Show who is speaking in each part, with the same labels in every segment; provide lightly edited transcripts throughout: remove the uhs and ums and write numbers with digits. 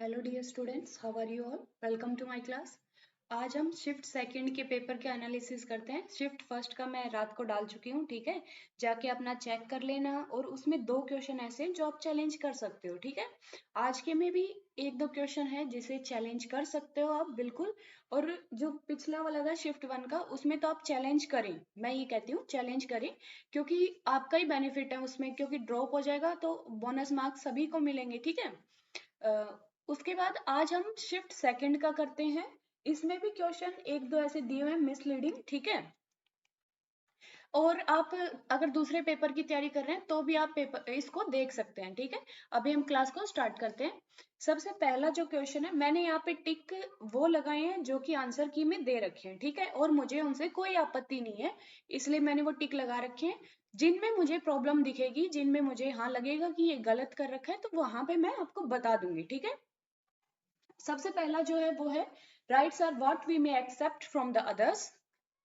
Speaker 1: Hello dear students, how are you all? Welcome to my class. आज हम shift second के paper के analysis करते हैं। शिफ्ट फर्स्ट का मैं रात को डाल चुकी हूँ, ठीक है। जाके अपना चेक कर लेना, और उसमें 2 क्वेश्चन ऐसे हैं जो आप चैलेंज कर सकते हो, ठीक है। आज के में भी 1-2 क्वेश्चन है जिसे चैलेंज कर सकते हो आप, बिल्कुल। और जो पिछला वाला था शिफ्ट 1 का, उसमें तो आप चैलेंज करें, मैं ये कहती हूँ चैलेंज करें, क्योंकि आपका ही बेनिफिट है उसमें, क्योंकि ड्रॉप हो जाएगा तो बोनस मार्क्स सभी को मिलेंगे, ठीक है। उसके बाद आज हम शिफ्ट सेकंड का करते हैं। इसमें भी क्वेश्चन 1-2 ऐसे दिए हुए हैं मिसलीडिंग, ठीक है। और आप अगर दूसरे पेपर की तैयारी कर रहे हैं तो भी आप पेपर इसको देख सकते हैं, ठीक है। अभी हम क्लास को स्टार्ट करते हैं। सबसे पहला जो क्वेश्चन है, मैंने यहाँ पे टिक वो लगाए हैं जो कि आंसर की में दे रखे हैं, ठीक है। और मुझे उनसे कोई आपत्ति नहीं है, इसलिए मैंने वो टिक लगा रखे हैं। जिनमें मुझे प्रॉब्लम दिखेगी, जिनमें मुझे हाँ लगेगा कि ये गलत कर रखा है, तो वहां पे मैं आपको बता दूंगी, ठीक है। सबसे पहला जो है वो है, rights are what we may accept from the others,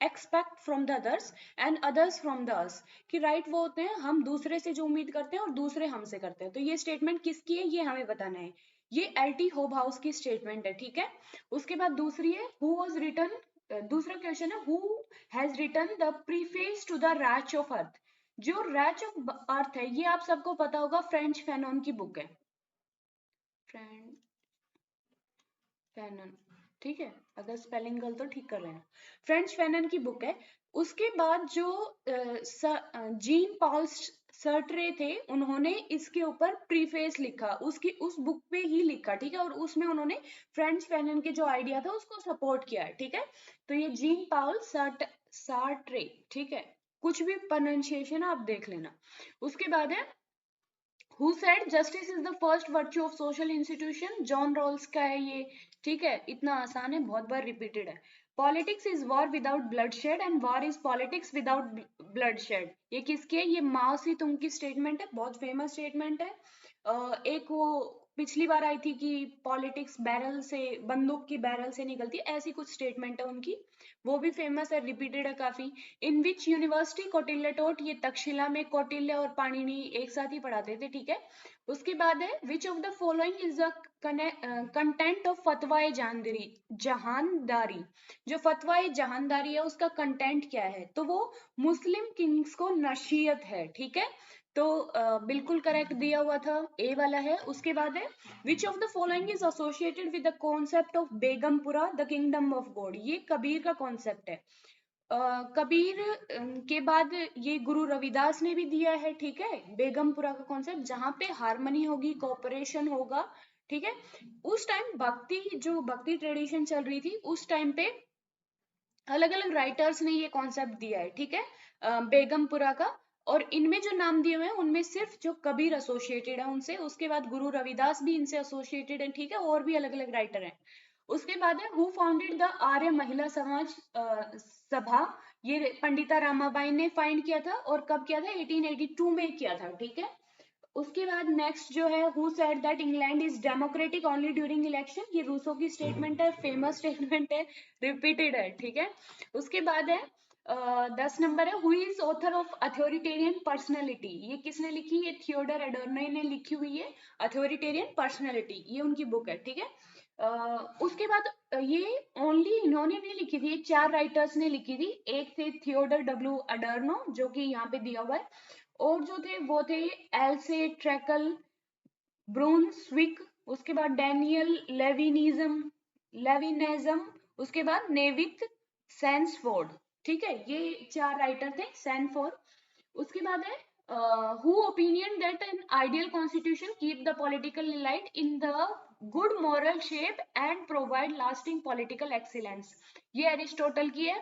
Speaker 1: expect from the others and others from the us. कि राइट वो होते हैं हम दूसरे से जो उम्मीद करते हैं और दूसरे हमसे करते हैं। तो ये स्टेटमेंट किसकी है, ये हमें बताना है। ये एल.टी. होब हाउस की स्टेटमेंट है, ठीक है। उसके बाद दूसरी है, हु वाज रिटन, दूसरा क्वेश्चन है, who has written the preface to the wretch of earth. जो रैच ऑफ अर्थ है, ये आप सबको पता होगा, फ्रेंच फैनन की बुक है। फ्रेंच फैनन, ठीक है। अगर स्पेलिंग गलत तो ठीक कर लेना। फ्रेंच फैनन की बुक है। उसके बाद जो जीन पॉल सर्ट्रे थे, उन्होंने इसके ऊपर प्रीफेस लिखा, उसकी उस बुक पे ही लिखा, ठीक है। और उसमें उन्होंने फ्रेंच फैनन के जो आइडिया था उसको सपोर्ट किया है, ठीक है। तो ये जीन पॉल सार्ट्रे, ठीक है। कुछ भी प्रोनाउंसिएशन आप देख लेना। उसके बाद है, who said justice is the first virtue of social institution. John Rawls का है ये, ठीक है। इतना आसान है, बहुत बार रिपीटेड है। Politics is war without bloodshed and war is politics without bloodshed. ये किसकी है, ये माओ सी तुंग की स्टेटमेंट है, बहुत फेमस स्टेटमेंट है। एक वो पिछली बार आई थी कि पॉलिटिक्स बैरल से, बंदूक की बैरल से निकलती है, ऐसी कुछ स्टेटमेंट है उनकी। वो भी फेमस है, रिपीटेड है काफी। इन विच यूनिवर्सिटी कौटिल्य टॉट, ये तक्षशिला में कौटिल्य और पाणिनि एक साथ ही पढ़ाते थे, ठीक है। उसके बाद है, which of the following is the content of Fatawa Jahandari. जो फतवाए जहानदारी है उसका कंटेंट क्या है, तो वो मुस्लिम किंग्स को नसीहत है, ठीक है। तो बिल्कुल करेक्ट दिया हुआ था, ए वाला है। उसके बाद है, which of the following is associated with the concept of Begumpura the kingdom of God. ये कबीर का कॉन्सेप्ट है। कबीर के बाद ये गुरु रविदास ने भी दिया है, ठीक है। बेगमपुरा का कॉन्सेप्ट, जहां पे हारमोनी होगी, कोऑपरेशन होगा, ठीक है। उस टाइम भक्ति, जो भक्ति ट्रेडिशन चल रही थी उस टाइम पे, अलग अलग राइटर्स ने ये कॉन्सेप्ट दिया है, ठीक है, बेगमपुरा का। और इनमें जो नाम दिए हुए हैं उनमें सिर्फ जो कबीर एसोसिएटेड है उनसे, उसके बाद गुरु रविदास भी इनसे एसोसिएटेड है, ठीक है। और भी अलग अलग राइटर हैं। उसके बाद है, हु फाउंडेड द आर्य महिला समाज सभा। ये पंडिता रामाबाई ने फाइंड किया था, और कब किया था, 1882 में किया था, ठीक है। उसके बाद नेक्स्ट जो है, who said that England is democratic only during election. ये रूसो की स्टेटमेंट है, फेमस स्टेटमेंट है, रिपीटेड है, ठीक है। उसके बाद है 10 नंबर है, who is author of authoritarian personality. ये किसने लिखी, ये थियोडर एडोर्नो ने लिखी हुई है, अथॉरिटेरियन पर्सनैलिटी, ये उनकी बुक है, ठीक है। उसके बाद ये ओनली इन्होंने नहीं लिखी थी, ये 4 राइटर्स ने लिखी थी। एक थे थियोडर डब्ल्यू अडर्नो, जो कि यहाँ पे दिया हुआ है। और जो थे वो थे एल्से ट्रैकल, ब्रूंसविक, उसके बाद डैनियल लेविनिज्म, उसके बाद नेविथ सैंसफोर्ड, ठीक है। ये 4 राइटर थे, सैनफोर्ड। उसके बाद है, who opinion that an ideal constitution keep the political elite in the good moral shape and provide lasting political excellence. ये एरिस्टोटल की है।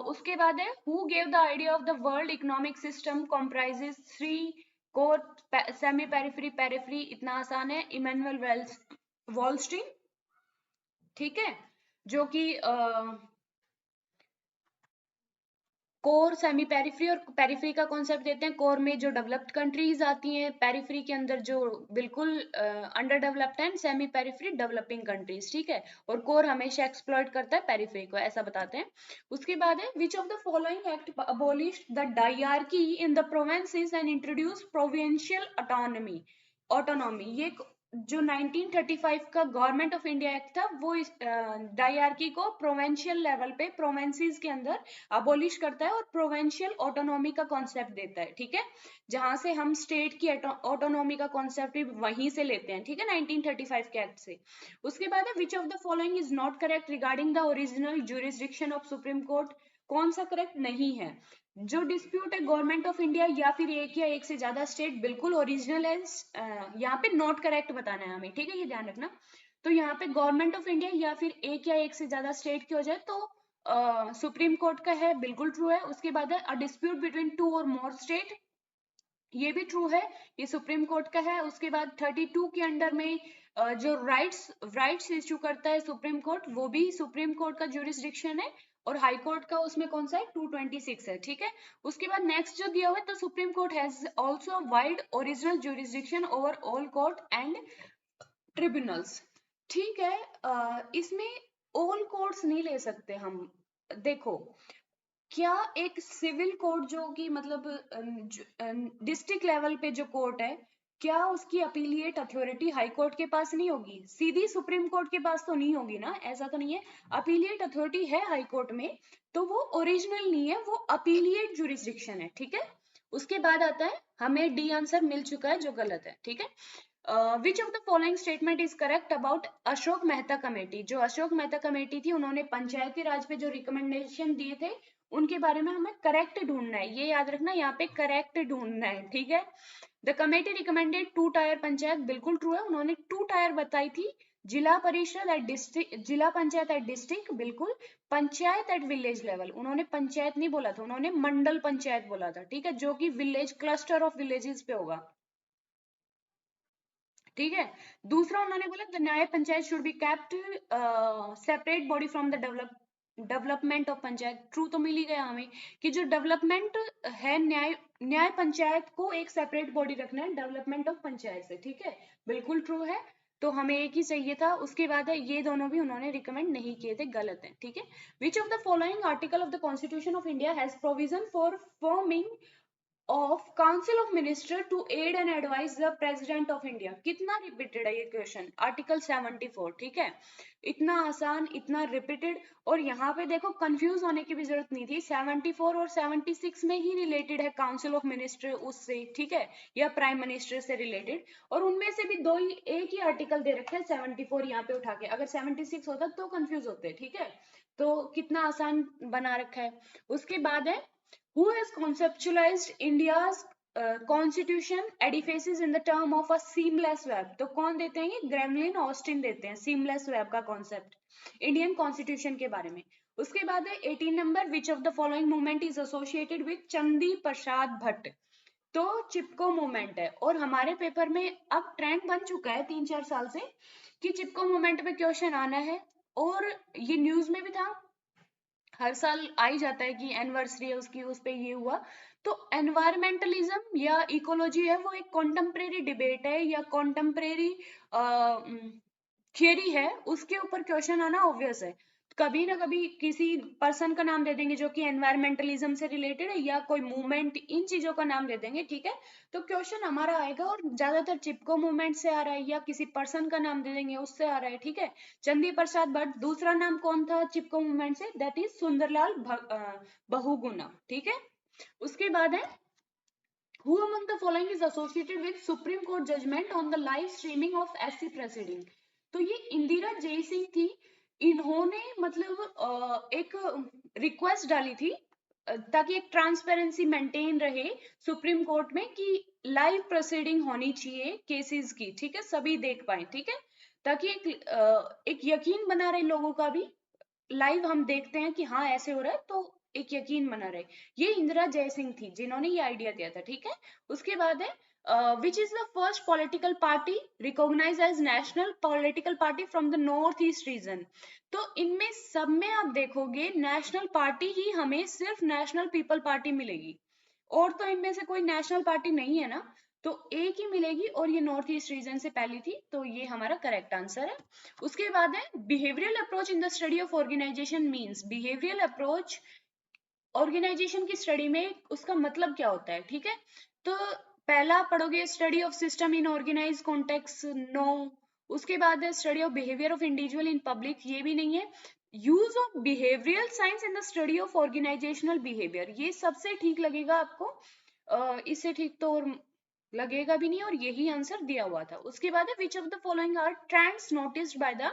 Speaker 1: उसके बाद है, who gave the idea of the world economic system comprises 3 core, semi periphery, periphery, इतना आसान है, Emmanuel Wallerstein, ठीक है। जो कि कोर, सेमी पेरिफेरी और पेरिफेरी का कॉन्सेप्ट देते हैं। कोर में जो डेवलप्ड कंट्रीज आती हैं, पेरिफेरी के अंदर जो बिल्कुल अंडर डेवलप्ड है, सेमी पेरिफेरी डेवलपिंग कंट्रीज, ठीक है। और कोर हमेशा एक्सप्लॉइट करता है पेरिफेरी को, ऐसा बताते हैं। उसके बाद है, which of the following act abolished the dyarchy in the provinces and introduce provincial autonomy. ये जो 1935 का गवर्नमेंट ऑफ इंडिया एक्ट था वो इस डायरकी को प्रोवेंशियल लेवल पे प्रोवेंसीज के अंदर अबोलिश करता है और प्रोवेंशियल ऑटोनॉमी का कॉन्सेप्ट देता है, ठीक है, जहां से हम स्टेट की ऑटोनॉमी का कॉन्सेप्ट भी वहीं से लेते हैं, ठीक है, 1935 के एक्ट से। उसके बाद है which of the following is not correct regarding the original jurisdiction of supreme court. कौन सा करेक्ट नहीं है? जो डिस्प्यूट है गवर्नमेंट ऑफ इंडिया या फिर एक या एक से ज्यादा स्टेट, बिल्कुल ओरिजिनल है, यहाँ पे नॉट करेक्ट बताना है हमें, ठीक है, ये ध्यान रखना। तो यहाँ पे गवर्नमेंट ऑफ इंडिया या फिर एक या एक से ज्यादा स्टेट की हो जाए तो सुप्रीम कोर्ट का है, बिल्कुल ट्रू है। उसके बाद है अ डिस्प्यूट बिटवीन टू और मोर स्टेट, ये भी ट्रू है, ये सुप्रीम कोर्ट का है। उसके बाद 32 के अंडर में जो राइट्स इश्यू करता है सुप्रीम कोर्ट, वो भी सुप्रीम कोर्ट का ज्यूरिसडिक्शन है। और हाई कोर्ट का उसमें कौन सा है? 226 है, ठीक है। उसके बाद नेक्स्ट जो दिया हुआ है, तो supreme court has also wide original jurisdiction over all court and tribunals, ठीक है। इसमें ऑल कोर्ट्स नहीं ले सकते हम। देखो, क्या एक सिविल कोर्ट जो कि मतलब डिस्ट्रिक्ट लेवल पे जो कोर्ट है, क्या उसकी अपीलिएट अथॉरिटी हाई कोर्ट के पास नहीं होगी? सीधी सुप्रीम कोर्ट के पास तो नहीं होगी ना, ऐसा तो नहीं है। अपीलिएट अथॉरिटी है हाई कोर्ट में, तो वो ओरिजिनल नहीं है, वो अपीलिएट जुरिस्डिक्शन है, ठीक है। उसके बाद आता है, हमें डी आंसर मिल चुका है जो गलत है, ठीक है। Which of the following statement is correct about Ashok Mehta committee? जो अशोक मेहता कमेटी थी, उन्होंने पंचायती राज पे जो रिकमेंडेशन दिए थे, उनके बारे में हमें करेक्ट ढूंढना है, ये याद रखना, यहाँ पे करेक्ट ढूंढना है, ठीक है। The committee recommended 2 tyre panchayat, बिल्कुल ट्रू है, उन्होंने 2 टायर बताई थी। जिला परिषद एट डिस्ट्रिक्ट, जिला पंचायत एट डिस्ट्रिक्ट, बिल्कुल। पंचायत एट विलेज लेवल, उन्होंने पंचायत नहीं बोला था, उन्होंने मंडल पंचायत बोला था, ठीक है, जो कि विलेज क्लस्टर ऑफ विलेजेस पे होगा, ठीक है। दूसरा उन्होंने बोला द न्याय panchayat should be kept separate body from the development of panchayat. True तो मिल ही गया हमें कि जो डेवलपमेंट है, न्याय न्याय पंचायत को एक सेपरेट बॉडी रखना है डेवलपमेंट ऑफ पंचायत से, ठीक है, बिल्कुल ट्रू है। तो हमें एक ही चाहिए था। उसके बाद है ये दोनों भी उन्होंने रिकमेंड नहीं किए थे, गलत है, ठीक है। Which of the following article of the constitution of India has provision for forming of council of minister to aid and advise the president of India? कितना रिपीटेड है ये क्वेश्चन? आर्टिकल 74, ठीक है, इतना आसान, इतना रिपीटेड। और यहाँ पे देखो, कंफ्यूज होने की भी जरूरत नहीं थी, 74 और 76 में ही रिलेटेड है काउंसिल ऑफ मिनिस्टर उससे, ठीक है, या प्राइम मिनिस्टर से रिलेटेड। और उनमें से भी दो ही, एक ही आर्टिकल दे रखे हैं 74 यहाँ पे उठा के, अगर 76 होता तो कंफ्यूज होते, ठीक है। तो कितना आसान बना रखा है। उसके बाद है who has conceptualized India's constitution edifices in the term of a seamless web? तो कौन देते हैं ये? ग्रेमलिन ऑस्टिन देते हैं seamless web का कॉन्सेप्ट इंडियन कॉन्स्टिट्यूशन के बारे में। उसके बाद है 18 number, which of the following movement is associated with चंदी प्रसाद भट्ट? तो चिपको मूवमेंट है, और हमारे पेपर में अब ट्रेंड बन चुका है 3-4 साल से कि चिपको मूवमेंट पे क्वेश्चन आना है, और ये न्यूज में भी था, हर साल आ ही जाता है कि एनिवर्सरी है उसकी, उस पे ये हुआ। तो एनवायरमेंटलिज्म या इकोलॉजी है, वो एक कॉन्टेम्परेरी डिबेट है या कॉन्टेम्परेरी थियरी है, उसके ऊपर क्वेश्चन आना ऑब्वियस है। कभी ना कभी किसी पर्सन का नाम दे देंगे जो कि एनवायरमेंटलिज्म से रिलेटेड है, या कोई मूवमेंट, इन चीजों का नाम दे देंगे, ठीक है। तो क्वेश्चन हमारा आएगा, और ज्यादातर चिपको मूवमेंट से आ रहा है, या किसी पर्सन का नाम दे देंगे उससे आ रहा है, ठीक है। चंदी प्रसाद भट्ट। दूसरा नाम कौन था चिपको मूवमेंट से? दैट इज सुंदरलाल बहुगुणा, ठीक है। उसके बाद है who among the following is associated with Supreme Court judgment on the live streaming of SC proceeding? तो ये इंदिरा जयसिंह थी। इन्होंने मतलब एक रिक्वेस्ट डाली थी ताकि एक ट्रांसपेरेंसी मेंटेन रहे सुप्रीम कोर्ट में, कि लाइव प्रोसीडिंग होनी चाहिए केसेस की, ठीक है, सभी देख पाए, ठीक है, ताकि एक यकीन बना रहे लोगों का भी, लाइव हम देखते हैं कि हाँ ऐसे हो रहा है, तो एक यकीन बना रहे। ये इंदिरा जयसिंह थी जिन्होंने ये आइडिया दिया था, ठीक है। उसके बाद है which is the first political party recognize as national political party from the north east region? तो इनमें सब में आप देखोगे नेशनल पार्टी ही हमें सिर्फ नेशनल पीपल पार्टी मिलेगी, और तो इनमें से कोई नेशनल पार्टी नहीं है ना, तो एक ही मिलेगी, और ये नॉर्थ ईस्ट रीजन से पहली थी, तो ये हमारा करेक्ट आंसर है। उसके बाद है behavioural approach in the study of organisation means? Behavioural approach organisation की स्टडी में उसका मतलब क्या होता है, ठीक है। तो पहला पढ़ोगे study of system in organise context, no. उसके बाद है study of behaviour of individual in public, ये भी नहीं है। Use of behavioural science in the study of organisational behaviour, ये सबसे ठीक लगेगा आपको, इससे ठीक तो और लगेगा भी नहीं, और यही आंसर दिया हुआ था। उसके बाद है which of the following are trends noticed by the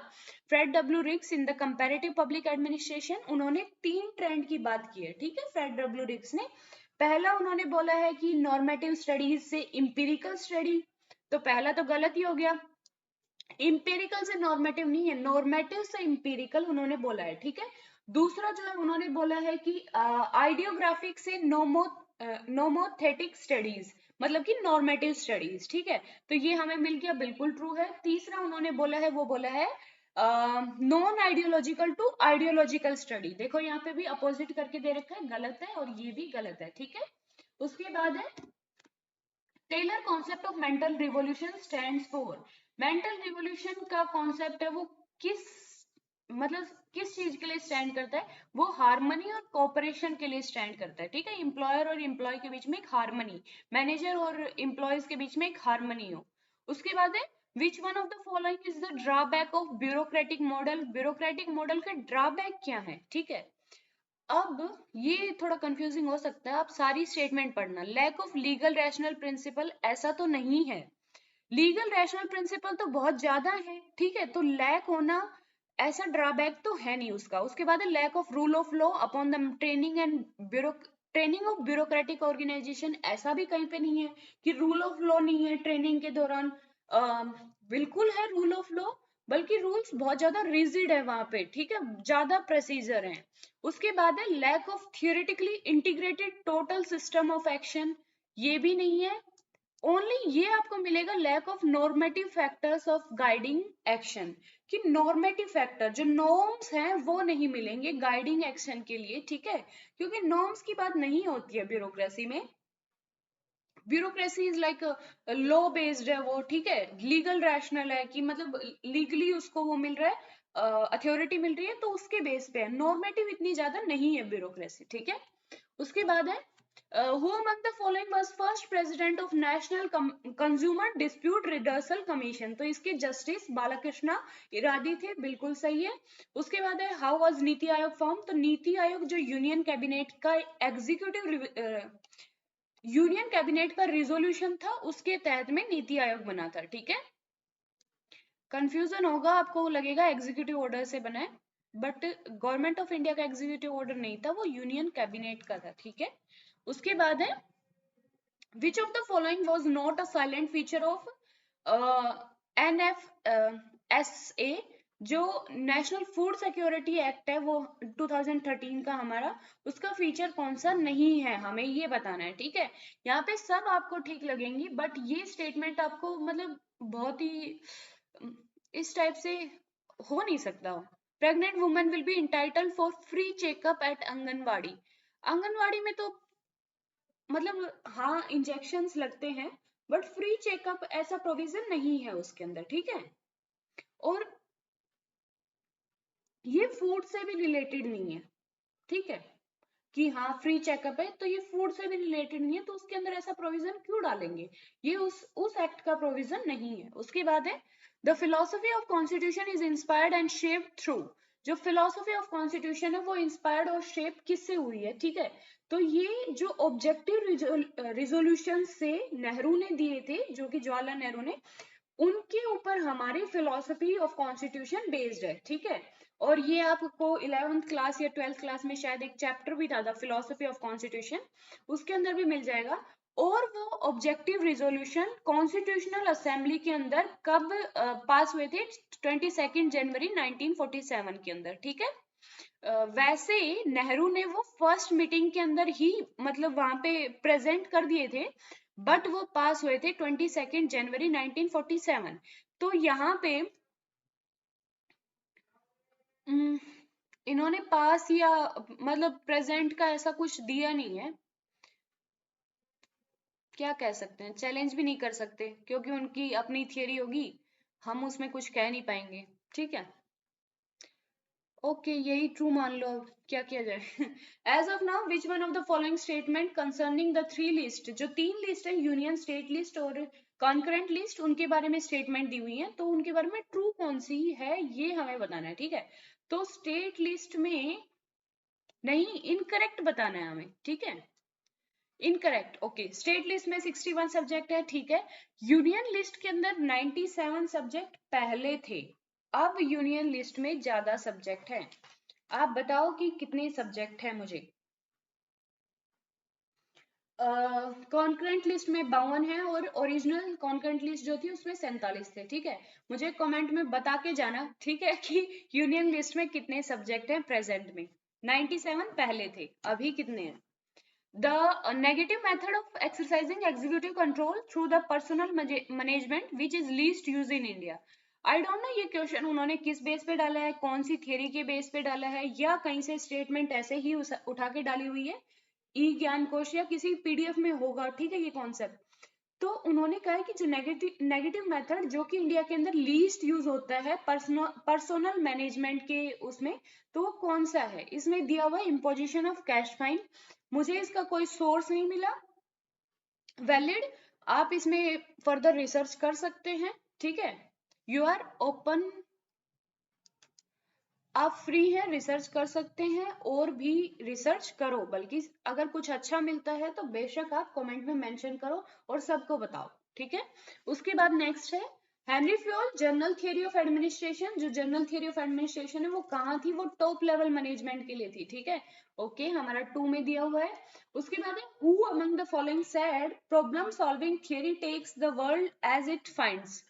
Speaker 1: Fred W Riggs in the comparative public administration. उन्होंने 3 ट्रेंड की बात की है, ठीक है, फ्रेड डब्ल्यू रिक्स ने। पहला उन्होंने बोला है कि नॉर्मेटिव स्टडीज से इंपिरिकल स्टडी, तो पहला तो गलत ही हो गया, इंपेरिकल से नॉर्मेटिव नहीं है, नॉर्मेटिव से इंपेरिकल उन्होंने बोला है, ठीक है। दूसरा जो है उन्होंने बोला है कि आइडियोग्राफिक से नोमोथेटिक स्टडीज, मतलब कि नॉर्मेटिव स्टडीज, ठीक है, तो ये हमें मिल गया, बिल्कुल ट्रू है। तीसरा उन्होंने बोला है, वो बोला है non ideological to ideological study, देखो यहाँ पे भी अपोजिट करके दे रखा है, गलत है, और ये भी गलत है, ठीक है। उसके बाद है Taylor concept of mental revolution stands for, mental revolution का कॉन्सेप्ट है वो किस, मतलब किस चीज के लिए स्टैंड करता है, वो हार्मनी और कोऑपरेशन के लिए स्टैंड करता है, ठीक है, एम्प्लॉयर और एम्प्लॉय के बीच में एक हार्मनी, मैनेजर और एम्प्लॉयज के बीच में एक हार्मनी हो। उसके बाद है विच one of the following is the drawback of bureaucratic model, bureaucratic model का ड्रॉबैक क्या है, ठीक है। अब ये थोड़ा कंफ्यूजिंग हो सकता है, आप सारी स्टेटमेंट पढ़ना। Lack of legal rational principle, ऐसा तो नहीं है, लीगल रैशनल प्रिंसिपल तो बहुत ज्यादा है, ठीक है, तो लैक होना ऐसा ड्रॉबैक तो है नहीं उसका। उसके बाद है lack of rule of law upon the training and training of bureaucratic organisation, ऐसा भी कहीं पे नहीं है कि रूल ऑफ लॉ नहीं है ट्रेनिंग के दौरान, बिल्कुल है रूल ऑफ लॉ, बल्कि रूल्स बहुत ज्यादा रिजिड है वहां पे, ठीक है, ज्यादा प्रोसीजर है। उसके बाद है lack of theoretically integrated total system of action, ये भी नहीं है। ओनली ये आपको मिलेगा lack of normative factors of guiding action, कि नॉर्मेटिव फैक्टर जो नॉर्म्स हैं वो नहीं मिलेंगे गाइडिंग एक्शन के लिए, ठीक है, क्योंकि नॉर्म्स की बात नहीं होती है ब्यूरोक्रेसी में। Bureaucracy is like law based है वो, ठीक है, लीगल रैशनल है कि मतलब लीगली उसको वो मिल रहा है, अथॉरिटी मिल रही है, तो उसके बेस पे है, नॉर्मेटिव इतनी ज्यादा नहीं है ब्यूरोक्रेसी, ठीक है। उसके बाद है who among the following was first president of national consumer dispute redressal commission, तो इसके जस्टिस बालाकृष्णा इरादी थे, बिल्कुल सही है। उसके बाद है how was NITI Aayog form, तो नीति आयोग जो यूनियन कैबिनेट का यूनियन कैबिनेट का रिजोल्यूशन था, उसके तहत में नीति आयोग बना था, ठीक है। कंफ्यूजन होगा, आपको लगेगा एग्जीक्यूटिव ऑर्डर से बना है, बट गवर्नमेंट ऑफ इंडिया का एग्जीक्यूटिव ऑर्डर नहीं था, वो यूनियन कैबिनेट का था, ठीक है। उसके बाद है which of the following was not a silent feature of NFSA, जो नेशनल फूड सिक्योरिटी एक्ट है वो 2013 का हमारा, उसका फीचर कौन सा नहीं है, हमें ये बताना है, ठीक है। यहाँ पे सब आपको ठीक लगेंगी, बट ये स्टेटमेंट आपको मतलब बहुत ही इस टाइप से हो नहीं सकता। Pregnant women will be entitled for free checkup at anganwadi, anganwadi में तो मतलब हाँ इंजेक्शंस लगते हैं, बट फ्री चेकअप ऐसा प्रोविजन नहीं है उसके अंदर, ठीक है। और ये फूड से भी रिलेटेड नहीं है, ठीक है, कि हाँ फ्री चेकअप है, तो ये फूड से भी रिलेटेड नहीं है, तो उसके अंदर ऐसा प्रोविजन क्यों डालेंगे, ये उस एक्ट का प्रोविजन नहीं है। उसके बाद है the philosophy of constitution is inspired and shaped through, जो फिलोसफी ऑफ कॉन्स्टिट्यूशन है वो इंस्पायर्ड और शेप किससे हुई है, ठीक है, तो ये जो ऑब्जेक्टिव रिजोल्यूशन से नेहरू ने दिए थे, जो कि जवाहरलाल नेहरू ने, उनके ऊपर हमारी फिलोसफी ऑफ कॉन्स्टिट्यूशन बेस्ड है, ठीक है। और ये आपको 11th क्लास या 12th क्लास में शायद एक चैप्टर भी था फिलोसफी ऑफ कॉन्स्टिट्यूशन, उसके अंदर भी मिल जाएगा। और वो ऑब्जेक्टिव रिजोल्यूशन कॉन्स्टिट्यूशनल असेंबली के अंदर कब पास हुए थे, 22 जनवरी 1947 के अंदर, ठीक है। वैसे नेहरू ने वो फर्स्ट मीटिंग के अंदर ही मतलब वहां पे प्रेजेंट कर दिए थे, बट वो पास हुए थे 22 जनवरी 1947। तो यहाँ पे इन्होंने पास या मतलब प्रेजेंट का ऐसा कुछ दिया नहीं है, क्या कह सकते हैं, चैलेंज भी नहीं कर सकते, क्योंकि उनकी अपनी थियरी होगी, हम उसमें कुछ कह नहीं पाएंगे, ठीक है। ओके यही ट्रू मान लो, अब क्या किया जाए। As of now which one of the following statement concerning the three list, जो तीन लिस्ट है, यूनियन, स्टेट लिस्ट और कॉन्करेंट लिस्ट, उनके बारे में स्टेटमेंट दी हुई है, तो उनके बारे में ट्रू कौन सी है ये हमें बताना है, ठीक है। तो स्टेट लिस्ट में नहीं, इनकरेक्ट बताना है हमें, ठीक है। Incorrect, okay. स्टेट लिस्ट में 61 सब्जेक्ट है, ठीक है। यूनियन लिस्ट के अंदर 97 सब्जेक्ट पहले थे, अब यूनियन लिस्ट में ज्यादा सब्जेक्ट है। आप बताओ कि कितने सब्जेक्ट है मुझे। कॉन्करेंट लिस्ट में 52 है और ओरिजिनल कॉन्करेंट लिस्ट जो थी उसमें 47 थे, ठीक है। मुझे कमेंट में बता के जाना, ठीक है, कि यूनियन लिस्ट में कितने सब्जेक्ट हैं प्रेजेंट में। 97 पहले थे, अभी कितने हैं। The negative method of exercising executive control through the personal management which is least used in India. I don't know ये क्वेश्चन उन्होंने किस बेस पे डाला है, कौन सी थ्योरी के बेस पे डाला है, या कहीं से स्टेटमेंट ऐसे ही उठा के डाली हुई है, ई ज्ञान कोश या किसी पीडीएफ में होगा, ठीक है, ये कॉन्सेप्ट। तो उन्होंने कहा है कि जो नेगेटिव मेथड जो कि इंडिया के अंदर लीस्ट यूज होता है पर्सनल मैनेजमेंट के उसमें, तो वो कौन सा है। इसमें दिया हुआ इम्पोजिशन ऑफ कैश फाइन, मुझे इसका कोई सोर्स नहीं मिला वैलिड, आप इसमें फर्दर रिसर्च कर सकते हैं, ठीक है। यू आर ओपन, आप फ्री हैं, रिसर्च कर सकते हैं और भी रिसर्च करो, बल्कि अगर कुछ अच्छा मिलता है तो बेशक आप कमेंट में मेंशन करो और सबको बताओ, ठीक है। उसके बाद नेक्स्ट है Henry Fayol journal theory of administration. जो जर्नल थियरी ऑफ एडमिनिस्ट्रेशन है वो कहाँ थी, वो टॉप लेवल मैनेजमेंट के लिए थी, ठीक है। ओके, हमारा 2 में दिया हुआ है। उसके बाद है who among the following said problem solving theory takes the world as it finds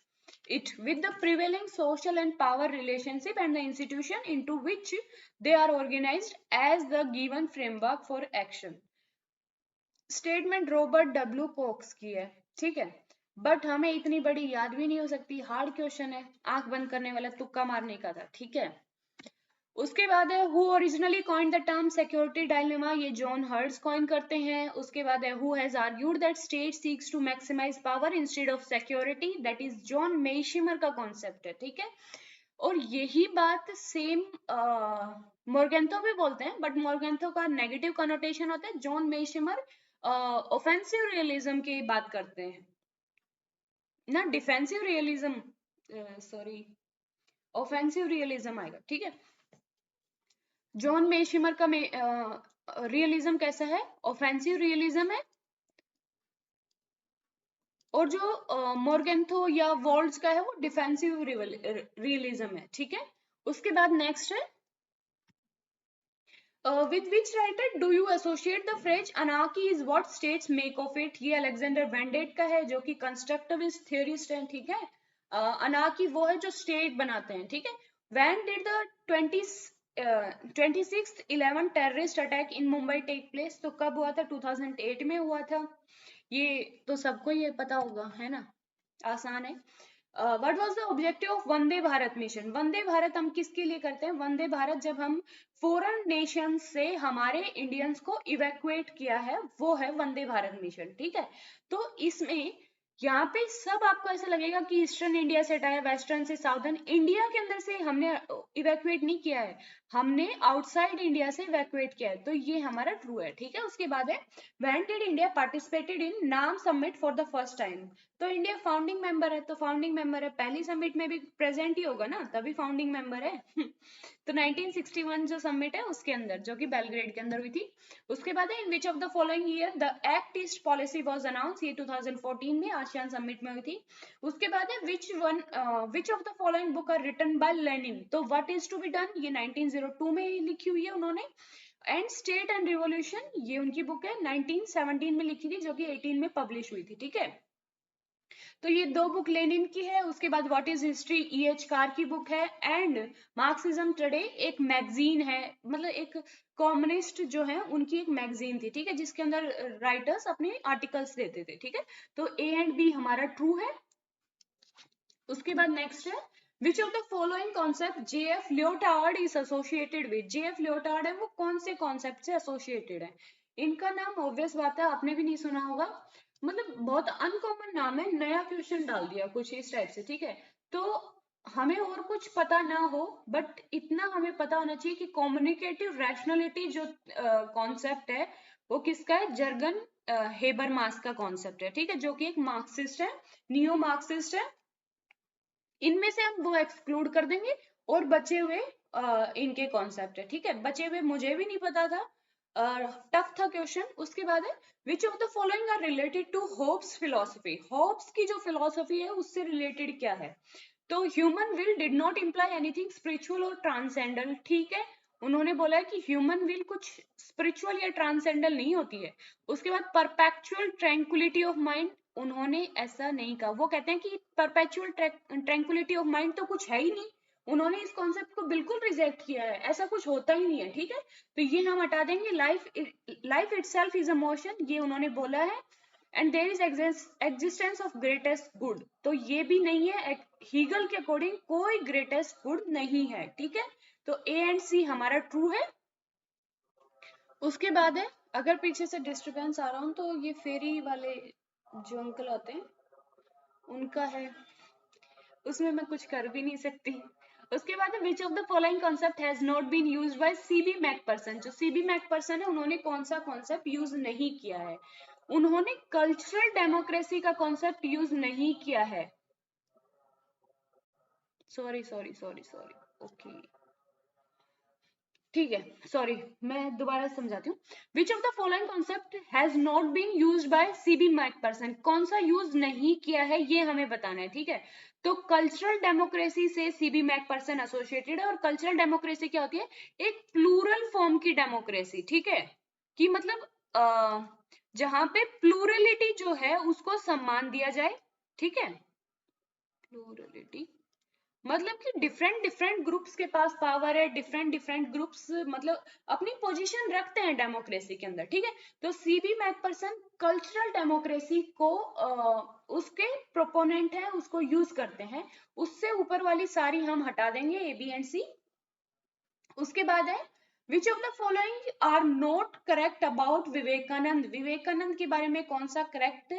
Speaker 1: it with the prevailing social and power relationship and the institution into which they are organized as the given framework for action. Statement Robert W Cox की है, ठीक है, but हमें इतनी बड़ी याद भी नहीं हो सकती, हार्ड क्वेश्चन है, आंख बंद करने वाला तुक्का मारने का था, ठीक है। उसके बाद है who originally coined the term security dilemma, ये जॉन हर्ट्स कॉइन करते हैं। उसके बाद है who has argued that state seeks to maximize power instead of security, that is John Mearsheimer का कॉन्सेप्ट है, ठीक है। और यही बात सेम मोर्गेंथो भी बोलते हैं, बट मोर्गेंथो का नेगेटिव कनोटेशन होता है, जॉन मेशिमर ऑफेंसिव रियलिज्म की बात करते हैं ना, defensive realism, sorry, offensive realism आएगा, ठीक है। जॉन मेशिमर का रियलिज्म कैसा है, ऑफेंसिव रियलिज्म है, और जो मोर्गेंथो या वॉल्ट्स का है वो डिफेंसिव रियलिज्म है, ठीक है। उसके बाद नेक्स्ट है with which writer do you associate the phrase anarchy is what states make of it, ये अलेक्जेंडर वेंडेट का है जो कि कंस्ट्रक्टिविस्ट थियरिस्ट है, ठीक है। अनार्की वो है जो स्टेट बनाते हैं, ठीक है। when did the 26/11 terrorist attack in Mumbai take place, तो कब हुआ था, 2008 में हुआ था, ये तो सबको ये पता होगा, है ना, आसान है। What was the objective of Vande Bharat mission, Vande Bharat हम किसके लिए करते हैं, वंदे भारत जब हम फॉरेन नेशन से हमारे इंडियंस को इवैक्यूएट किया है, वो है वंदे भारत मिशन, ठीक है। तो इसमें यहाँ पे सब आपको ऐसा लगेगा कि ईस्टर्न इंडिया से हटाया, वेस्टर्न से साउदर्न इंडिया के अंदर से हमने इवैक्यूएट नहीं किया है, हमने आउटसाइड इंडिया से इवैक्यूएट किया है, तो ये हमारा ट्रू है, ठीक है। उसके बाद है when did India participated in NAM summit for the first time, तो इंडिया फाउंडिंग मेंबर है, तो फाउंडिंग मेंबर है, पहली समिट में भी प्रेजेंट ही होगा ना, तभी फाउंडिंग मेंबर है। तो 1961 जो समिट है उसके अंदर, जो कि बेलग्रेड के अंदर हुई थी। उसके बाद है in which of the following year the act east policy was announce, ये 2014 में आसियान समिट में हुई थी। उसके बाद है which of the following book are written by Lenin, तो what is to be done, ये 1902 में लिखी हुई है उन्होंने। एंड स्टेट एंड रिवॉल्यूशन, ये उनकी बुक है, 1917 में लिखी थी, जो कि 18 में पब्लिश हुई थी, ठीक है। तो ये दो बुक लेनिन की है। उसके बाद what is history EH car की बुक है, एंड मार्क्सिज्म टुडे एक मैगजीन है, मतलब एक कम्युनिस्ट जो है उनकी एक मैगजीन थी, ठीक है, जिसके अंदर राइटर्स अपने आर्टिकल्स देते थे, ठीक है। तो A एंड B हमारा ट्रू है। उसके बाद नेक्स्ट है which of the following concept JF Leotard is associated with, JF Leotard है वो कौन से कॉन्सेप्ट से एसोसिएटेड है, इनका नाम ऑब्वियस बात है आपने भी नहीं सुना होगा, मतलब बहुत अनकॉमन नाम है, नया क्वेश्चन डाल दिया कुछ इस टाइप से, ठीक है। तो हमें और कुछ पता ना हो, बट इतना हमें पता होना चाहिए कि कम्युनिकेटिव रैशनैलिटी जो कॉन्सेप्ट है वो किसका है, जर्गन हेबरमास का कॉन्सेप्ट है, ठीक है, जो कि एक मार्क्सिस्ट है, नियो मार्क्सिस्ट है। इनमें से हम वो एक्सक्लूड कर देंगे और बचे हुए इनके कॉन्सेप्ट है, ठीक है। बचे हुए मुझे भी नहीं पता था, टफ था क्वेश्चन। उसके बाद है which of the following are related to Hobbes philosophy, Hobbes की जो फिलोसफी है उससे रिलेटेड क्या है। तो human will did not imply anything spiritual or transcendental, ठीक है, उन्होंने बोला है कि ह्यूमन विल कुछ स्पिरिचुअल या ट्रांसेंडल नहीं होती है। उसके बाद परपेचुअल ट्रैंक्विलिटी ऑफ माइंड, उन्होंने ऐसा नहीं कहा, वो कहते हैं कि परपेचुअल ट्रैंक्विलिटी ऑफ माइंड तो कुछ है ही नहीं, उन्होंने इस कॉन्सेप्ट को बिल्कुल रिजेक्ट किया है, ऐसा कुछ होता ही नहीं है, ठीक है। तो ये हम हटा देंगे। Life itself is a motion, ये उन्होंने बोला है। And there is existence of greatest good, तो ये भी नहीं है, हीगल के अकॉर्डिंग कोई ग्रेटेस्ट गुड नहीं है, ठीक है। तो ए एंड सी हमारा ट्रू है। उसके बाद है, अगर पीछे से डिस्टरबेंस आ रहा हूं तो ये फेरी वाले जो अंकल आते हैं उनका है, उसमें मैं कुछ कर भी नहीं सकती। उसके बाद है which of the following concept has not been used by CB Macpherson, जो सीबी मैकपर्सन है उन्होंने कौन सा कॉन्सेप्ट यूज नहीं किया है, उन्होंने कल्चरल डेमोक्रेसी का कॉन्सेप्ट यूज नहीं किया है। Sorry sorry sorry sorry, okay, ठीक है, सॉरी, मैं दोबारा समझाती हूँ। Which of the following concept has not been used by CB Macpherson, कौन सा यूज नहीं किया है ये हमें बताना है, ठीक है। तो कल्चरल डेमोक्रेसी से सीबी मैकपर्सन एसोसिएटेड है, और कल्चरल डेमोक्रेसी क्या होती है, एक प्लूरल फॉर्म की डेमोक्रेसी, ठीक है, कि मतलब जहां पे प्लूरलिटी जो है उसको सम्मान दिया जाए, ठीक है, प्लूरलिटी मतलब कि डिफरेंट डिफरेंट ग्रुप्स के पास पावर है, डिफरेंट डिफरेंट ग्रुप्स मतलब अपनी पोजीशन रखते हैं डेमोक्रेसी के अंदर, ठीक है। तो सीबी मैकपर्सन कल्चरल डेमोक्रेसी को उसके प्रोपोनेंट है, उसको यूज करते हैं, उससे ऊपर वाली सारी हम हटा देंगे, ए बी एंड सी। उसके बाद है which of the following are not correct about Vivekananda, Vivekananda के बारे में कौन सा correct,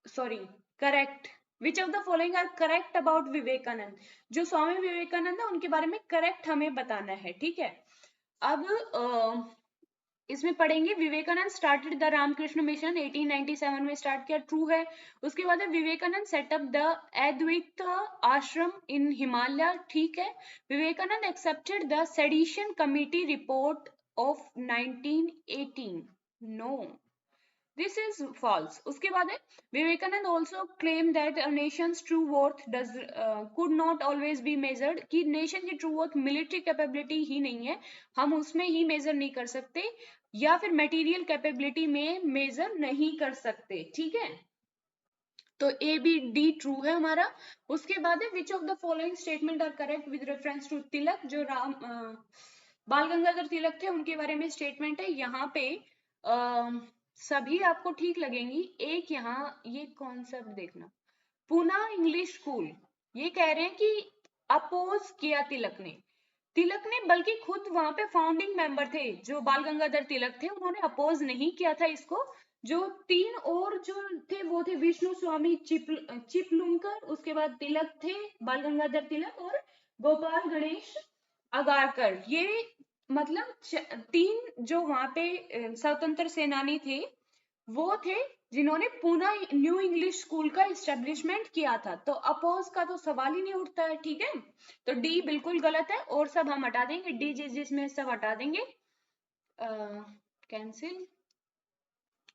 Speaker 1: sorry, correct, which of the following are correct about Vivekananda, जो स्वामी विवेकानंद है उनके बारे में करेक्ट हमें बताना है, ठीक है। अब इसमें पढ़ेंगे Vivekananda started the Ramakrishna mission 1897 में स्टार्ट किया, ट्रू है। उसके बाद है विवेकानंद सेटअप द अद्वैत आश्रम इन हिमालय, ठीक है। Vivekananda accepted the sedition committee report of 1918, no, this is false. उसके बाद है Vivekananda also claim that a nation's true worth does could not always be measured, कि नेशन की ट्रू वर्थ मिलिट्री कैपेबिलिटी ही नहीं है, हम उसमें ही मेजर नहीं कर सकते, या फिर मटेरियल कैपेबिलिटी में मेजर नहीं कर सकते, ठीक है। तो ए बी डी ट्रू है हमारा। उसके बाद है which of the following statement are correct with reference to Tilak, जो बाल गंगाधर तिलक थे उनके बारे में स्टेटमेंट है, यहाँ पे सभी आपको ठीक लगेंगी। एक यहाँ ये कॉन्सेप्ट देखना, पूना इंग्लिश स्कूल, ये कह रहे हैं कि अपोज किया तिलक ने बल्कि खुद वहां पे फाउंडिंग मेंबर थे जो बाल गंगाधर तिलक थे, उन्होंने अपोज नहीं किया था इसको। जो तीन और जो थे वो थे विष्णु स्वामी चिपलुंकर, उसके बाद तिलक थे, बाल गंगाधर तिलक, और गोपाल गणेश अगारकर, ये मतलब तीन जो वहां पे स्वतंत्र सेनानी थे वो थे जिन्होंने पूना न्यू इंग्लिश स्कूल का इस्टेब्लिशमेंट किया था। तो अपोज का तो सवाल ही नहीं उठता है, ठीक है। तो डी बिल्कुल गलत है, और सब हम हटा देंगे, डी जिसमें सब हटा देंगे, कैंसिल।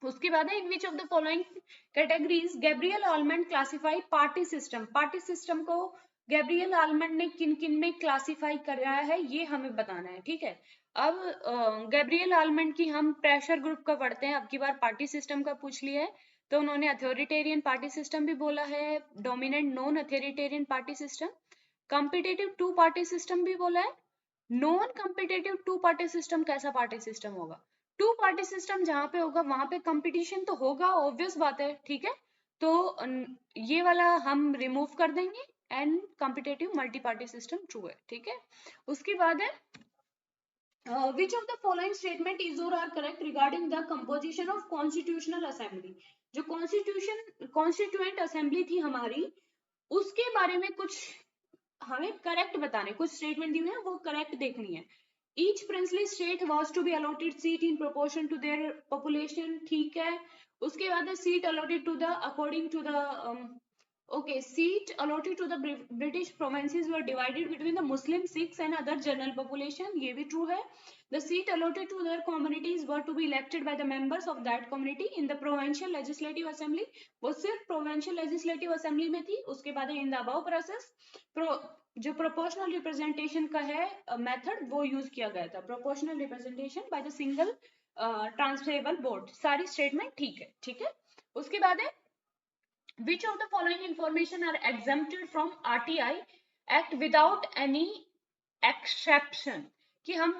Speaker 1: उसके बाद है in which of the following categories Gabriel Almond classify party system, party system को गैब्रियल आलमंड ने किन किन में क्लासिफाई कराया है ये हमें बताना है, ठीक है। अब गैब्रियल आलमंड की हम प्रेशर ग्रुप का पढ़ते हैं, अब की बार पार्टी सिस्टम का पूछ लिया है, तो उन्होंने अथॉरिटेरियन पार्टी सिस्टम भी बोला है, dominant non authoritarian party system, competitive two party system भी बोला है। Non competitive two party system कैसा पार्टी सिस्टम होगा, टू पार्टी सिस्टम जहां पे होगा वहां पे कंपटीशन तो होगा, ऑब्वियस बात है, ठीक है। तो ये वाला हम रिमूव कर देंगे, and competitive multi party system true है, ठीक है। उसके बाद है which of the following statement is or are correct regarding the composition of constitutional assembly, जो कॉन्स्टिट्यूएंट असेंबली थी हमारी उसके बारे में कुछ हमें करेक्ट बताने, कुछ स्टेटमेंट दिए हुए हैं वो करेक्ट देखनी है। Each princely state was to be allotted seat in proportion to their population, ठीक है। उसके बाद seat allotted to the according to the okay, seat allotted to the British provinces were divided between the Muslim, Sikhs and other general population, ये भी true है। The seat allotted to their communities were to be elected by the members of that community in the provincial legislative assembly, वो सिर्फ provincial legislative assembly में थी। उसके बाद in the above process जो proportional representation का है method वो use किया गया था, proportional representation by the single transferable vote। सारी statement ठीक है, ठीक है। उसके बाद है which of the following information are exempted from RTI Act without any exception, कि हम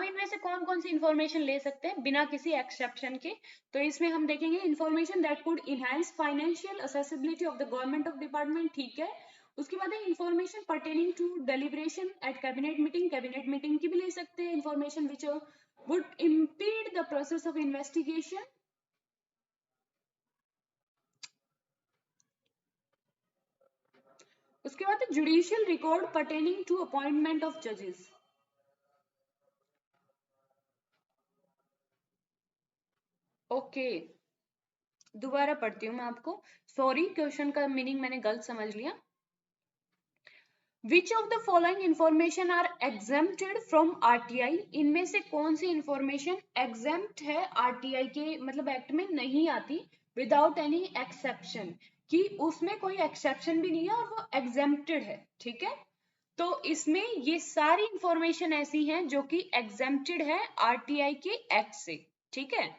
Speaker 1: इनमें से कौन कौन सी इंफॉर्मेशन ले सकते हैं बिना किसी एक्सेप्शन के। तो इसमें हम देखेंगे information that could enhance financial accessibility of the government of department, ठीक है। उसके बाद है information pertaining to deliberation at cabinet meeting, cabinet meeting की भी ले सकते हैं information which would impede the process of investigation. उसके बाद judicial record pertaining to appointment of जजेस। ओके, दोबारा पढ़ती हूँ मैं आपको, सॉरी क्वेश्चन का मीनिंग मैंने गलत समझ लिया। Which of the following information are exempted from RTI, इनमें से कौन सी इंफॉर्मेशन एग्जेम्प्ट है आरटीआई के मतलब एक्ट में नहीं आती विदाउट एनी एक्सेप्शन, कि उसमें कोई एक्सेप्शन भी नहीं है और वो एग्जेम्प्टेड है, ठीक है। तो इसमें ये सारी इंफॉर्मेशन ऐसी हैं जो कि एग्जेम्प्टेड है आरटीआई के एक्ट से, ठीक है।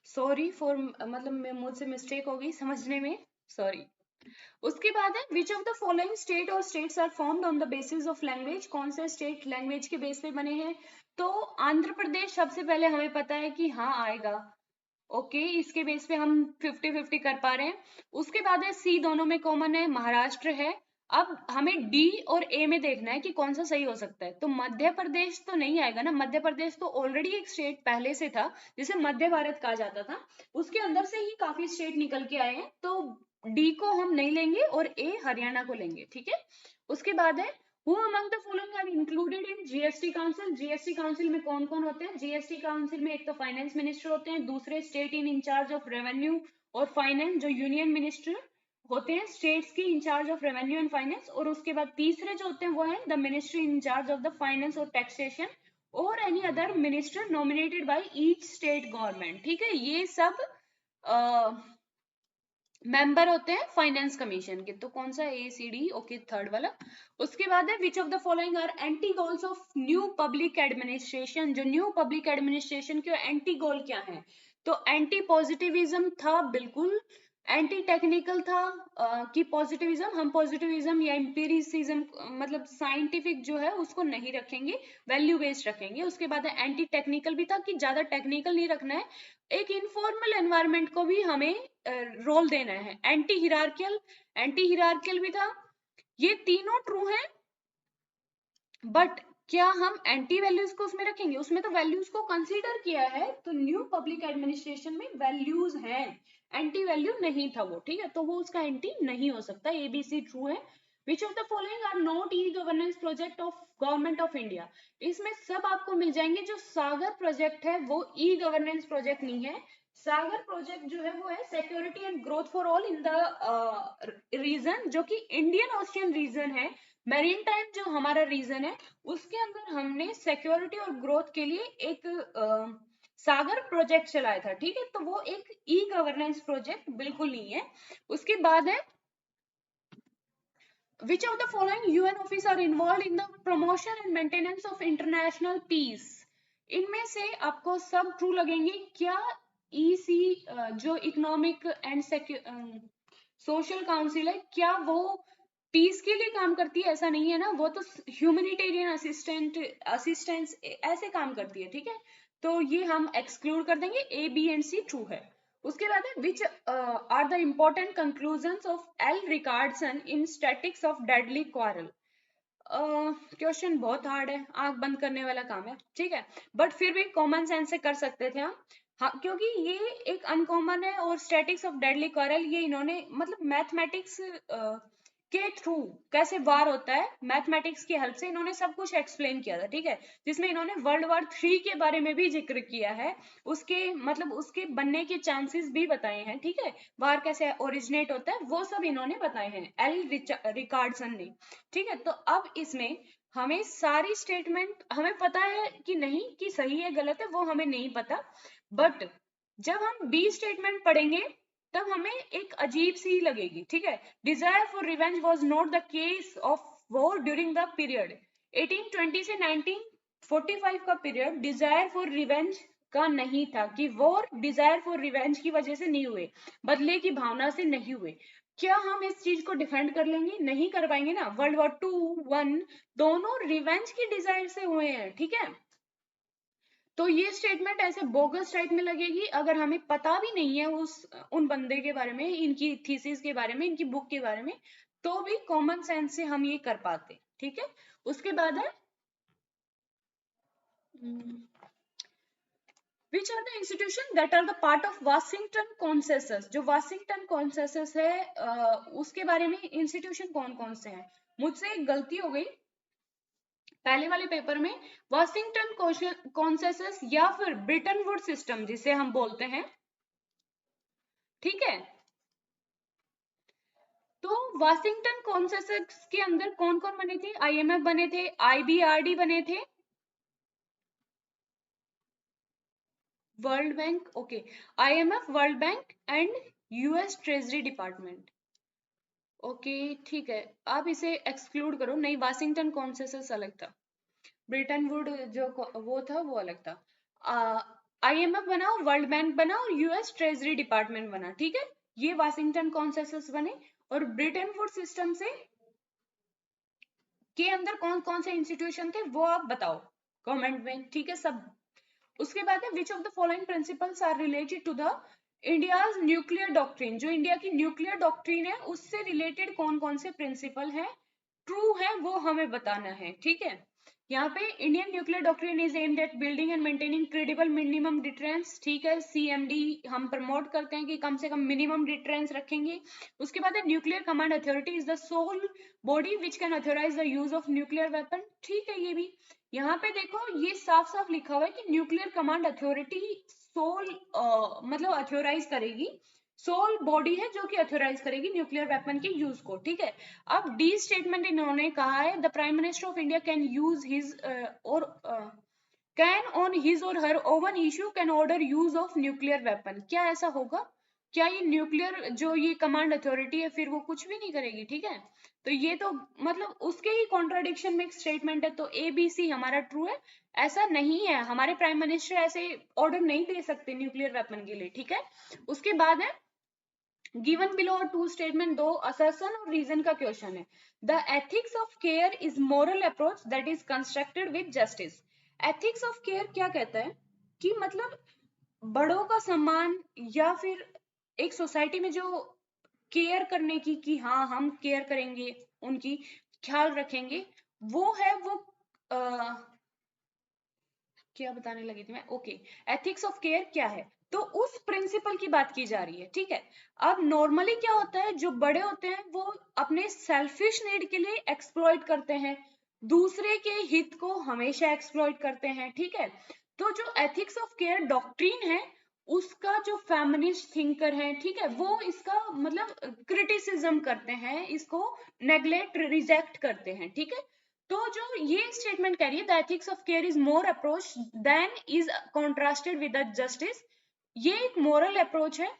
Speaker 1: सॉरी फॉर मतलब मुझसे मिस्टेक हो गई समझने में, सॉरी। उसके बाद है which of the following state और states are formed on the basis of language, कौन से स्टेट लैंग्वेज के बेस पे बने हैं। तो आंध्र प्रदेश सबसे पहले हमें पता है कि हाँ आएगा, ओके इसके बेस पे हम 50-50 कर पा रहे हैं। उसके बाद है सी दोनों में कॉमन है, महाराष्ट्र है। अब हमें डी और ए में देखना है कि कौन सा सही हो सकता है। तो मध्य प्रदेश तो नहीं आएगा ना, मध्य प्रदेश तो ऑलरेडी एक स्टेट पहले से था जिसे मध्य भारत कहा जाता था, उसके अंदर से ही काफी स्टेट निकल के आए हैं, तो डी को हम नहीं लेंगे और ए हरियाणा को लेंगे, ठीक है। उसके बाद है Who among the following are included in GST Council? GST Council में कौन कौन होते हैं? GST Council में एक तो फाइनेंस मिनिस्टर होते हैं, दूसरे state in in charge of revenue और फाइनेंस जो यूनियन मिनिस्टर होते हैं स्टेट्स की in charge of revenue and finance, और उसके बाद तीसरे जो होते हैं वो है the ministry in charge of the finance और टैक्सेशन और any other minister nominated by each state government, ठीक है। ये सब मेंबर होते हैं फाइनेंस कमीशन के। तो कौन सा A C D, okay third वाला। उसके बाद है which of the following are anti goals of new public administration, जो न्यू पब्लिक एडमिनिस्ट्रेशन के एंटी गोल क्या है। तो एंटी पॉजिटिविज्म था, बिल्कुल एंटी टेक्निकल था कि पॉजिटिविज्म, हम पॉजिटिविज्म या एम्पिरिसिज्म मतलब साइंटिफिक जो है उसको नहीं रखेंगे, वैल्यू बेस्ड रखेंगे। उसके बाद एंटी टेक्निकल भी था कि ज्यादा टेक्निकल नहीं रखना है, एक इनफॉर्मल एनवायरनमेंट को भी हमें रोल देना है। एंटी हिरार्कियल भी था। ये तीनों ट्रू हैं, बट क्या हम एंटी वैल्यूज को उसमें रखेंगे? उसमें तो वैल्यूज को कंसीडर किया है, तो न्यू पब्लिक एडमिनिस्ट्रेशन में वैल्यूज हैं, एंटी वैल्यू नहीं था वो, ठीक है। तो वो उसका एंटी नहीं हो सकता, एबीसी ट्रू है। Which of the following are not e governance project of government of India, इसमें सब आपको मिल जाएंगे। जो सागर प्रोजेक्ट है वो ई गवर्नेंस प्रोजेक्ट नहीं है। सागर प्रोजेक्ट जो है वो है security and growth for all in the region, जो कि इंडियन ओशियन रीजन है, मेरीन टाइम जो हमारा रीजन है उसके अंदर हमने सिक्योरिटी और ग्रोथ के लिए एक सागर प्रोजेक्ट चलाया था, ठीक है। तो वो एक ई गवर्नेंस प्रोजेक्ट बिल्कुल नहीं है। उसके बाद है which of the following UN office are involved in the promotion and maintenance of international peace, इनमें से आपको सब ट्रू लगेंगे। क्या EC जो इकोनॉमिक एंड सोशल काउंसिल है, क्या वो पीस के लिए काम करती है? ऐसा नहीं है ना, वो तो ह्यूमैनिटेरियन असिस्टेंस ऐसे काम करती है, ठीक है। तो ये हम एक्सक्लूड कर देंगे, A B and C true है। उसके बाद है which are the important conclusions of L Richardson in statics of deadly quarrel. Question बहुत हार्ड है, आंख बंद करने वाला काम है, ठीक है, बट फिर भी कॉमन सेंस से कर सकते थे हम, हाँ, क्योंकि ये एक अनकॉमन है। और स्टैटिक्स ऑफ डेडली क्वारल ये इन्होंने मतलब मैथमेटिक्स के थ्रू कैसे वार होता है, मैथमेटिक्स की हेल्प से इन्होंने सब कुछ एक्सप्लेन किया था, ठीक है, जिसमें इन्होंने वर्ल्ड वॉर 3 के बारे में भी जिक्र किया है, उसके मतलब उसके बनने के चांसेस भी बताए हैं, ठीक है, वार कैसे ओरिजिनेट होता है वो सब इन्होंने बताए हैं, एल रिकार्डसन ने, ठीक है। तो अब इसमें हमें सारी स्टेटमेंट हमें पता है कि नहीं, कि सही है गलत है वो हमें नहीं पता, बट जब हम बी स्टेटमेंट पढ़ेंगे तब हमें एक अजीब सी लगेगी, ठीक है। Desire for revenge was not the case of war during the period 1820 से 1945 का पीरियड डिजायर फॉर रिवेंज का नहीं था, कि वॉर डिजायर फॉर रिवेंज की वजह से नहीं हुए, बदले की भावना से नहीं हुए। क्या हम इस चीज को डिफेंड कर लेंगे? नहीं कर पाएंगे ना। वर्ल्ड वॉर 2, 1 दोनों रिवेंज की डिजायर से हुए हैं, ठीक है। तो ये स्टेटमेंट ऐसे बोगस टाइप में लगेगी अगर हमें पता भी नहीं है उन बंदे के बारे में, इनकी थीसिस के बारे में, इनकी बुक के बारे में, तो भी कॉमन सेंस से हम ये कर पाते, ठीक है। उसके बाद है which are the institution that are the part of Washington consensus. जो वाशिंगटन कॉन्सेंसस है उसके बारे में इंस्टीट्यूशन कौन कौन से हैं। मुझसे एक गलती हो गई पहले वाले पेपर में, वाशिंगटन कॉन्सेंसस या फिर ब्रिटन वुड सिस्टम जिसे हम बोलते हैं, ठीक है। तो वाशिंगटन कॉन्सेंसस के अंदर कौन कौन बने थे? आईएमएफ बने थे, आईबीआरडी बने थे, world bank, okay, IMF, world bank and US treasury department, okay, ठीक है। आप इसे एक्सक्लूड करो, नहीं वाशिंगटन कॉन्सेंसस अलग था, ब्रिटन वुड जो वो था वो अलग था। आईएमएफ बना, वर्ल्ड बैंक बना और यूएस ट्रेजरी डिपार्टमेंट बना, ठीक है। ये वाशिंगटन कॉन्सेंसस बने। और ब्रिटन वुड सिस्टम से के अंदर कौन कौन से इंस्टीट्यूशन थे वो आप बताओ कमेंट में, ठीक है सब। उसके बाद है which of the following principles are related to the India's nuclear doctrine. जो इंडिया की न्यूक्लियर डॉक्ट्रिन है उससे रिलेटेड कौन कौन से प्रिंसिपल है, ट्रू है, वो हमें बताना है, ठीक है। यहाँ पे Indian nuclear doctrine is aimed at building and maintaining credible minimum deterrence, ठीक है। सीएमडी हम प्रमोट करते हैं कि कम से कम मिनिमम डिटरेंस रखेंगे। उसके बाद है nuclear command authority is the sole body which can authorise the use of nuclear weapon, ठीक है। ये भी यहाँ पे देखो ये साफ साफ लिखा हुआ है कि न्यूक्लियर कमांड अथॉरिटी सोल मतलब अथोराइज करेगी, सोल बॉडी है जो कि अथोराइज करेगी न्यूक्लियर वेपन के यूज को, ठीक है। अब डी स्टेटमेंट इन्होंने कहा है the prime minister of India can use his और कैन ऑन हिज और her own issue can order use of nuclear weapon. क्या ऐसा होगा? क्या ये न्यूक्लियर जो ये कमांड अथॉरिटी है फिर वो कुछ भी नहीं करेगी, ठीक है। तो ये तो मतलब उसके ही कॉन्ट्राडिक्शन में एक स्टेटमेंट है, तो ए बी सी हमारा ट्रू है। ऐसा नहीं है, हमारे प्राइम मिनिस्टर ऐसे ऑर्डर नहीं दे सकते न्यूक्लियर वेपन के लिए, ठीक है। उसके बाद है गिवन बिलो और टू स्टेटमेंट, दो असर्शन और रीजन का क्वेश्चन है। The ethics of care is moral approach that is constructed with justice. Ethics of care क्या कहता है कि मतलब बड़ों का सम्मान या फिर एक सोसाइटी में जो केयर करने की, कि हाँ हम केयर करेंगे उनकी, ख्याल रखेंगे, वो है वो क्या बताने लगी थी मैं, ओके। एथिक्स ऑफ केयर क्या है, तो उस प्रिंसिपल की बात की जा रही है, ठीक है। अब नॉर्मली क्या होता है, जो बड़े होते हैं वो अपने सेल्फिश नीड के लिए एक्सप्लॉइट करते हैं, दूसरे के हित को हमेशा एक्सप्लॉइट करते हैं, ठीक है। तो जो एथिक्स ऑफ केयर डॉक्ट्रिन है उसका जो फेमिनिस्ट थिंकर है, ठीक है, वो इसका मतलब क्रिटिसिज्म करते हैं, इसको नेग्लेक्ट रिजेक्ट करते हैं, ठीक है। तो जो ये स्टेटमेंट कह रही है the ethics of care is more approach than is contrasted with justice, ये एक मोरल अप्रोच है।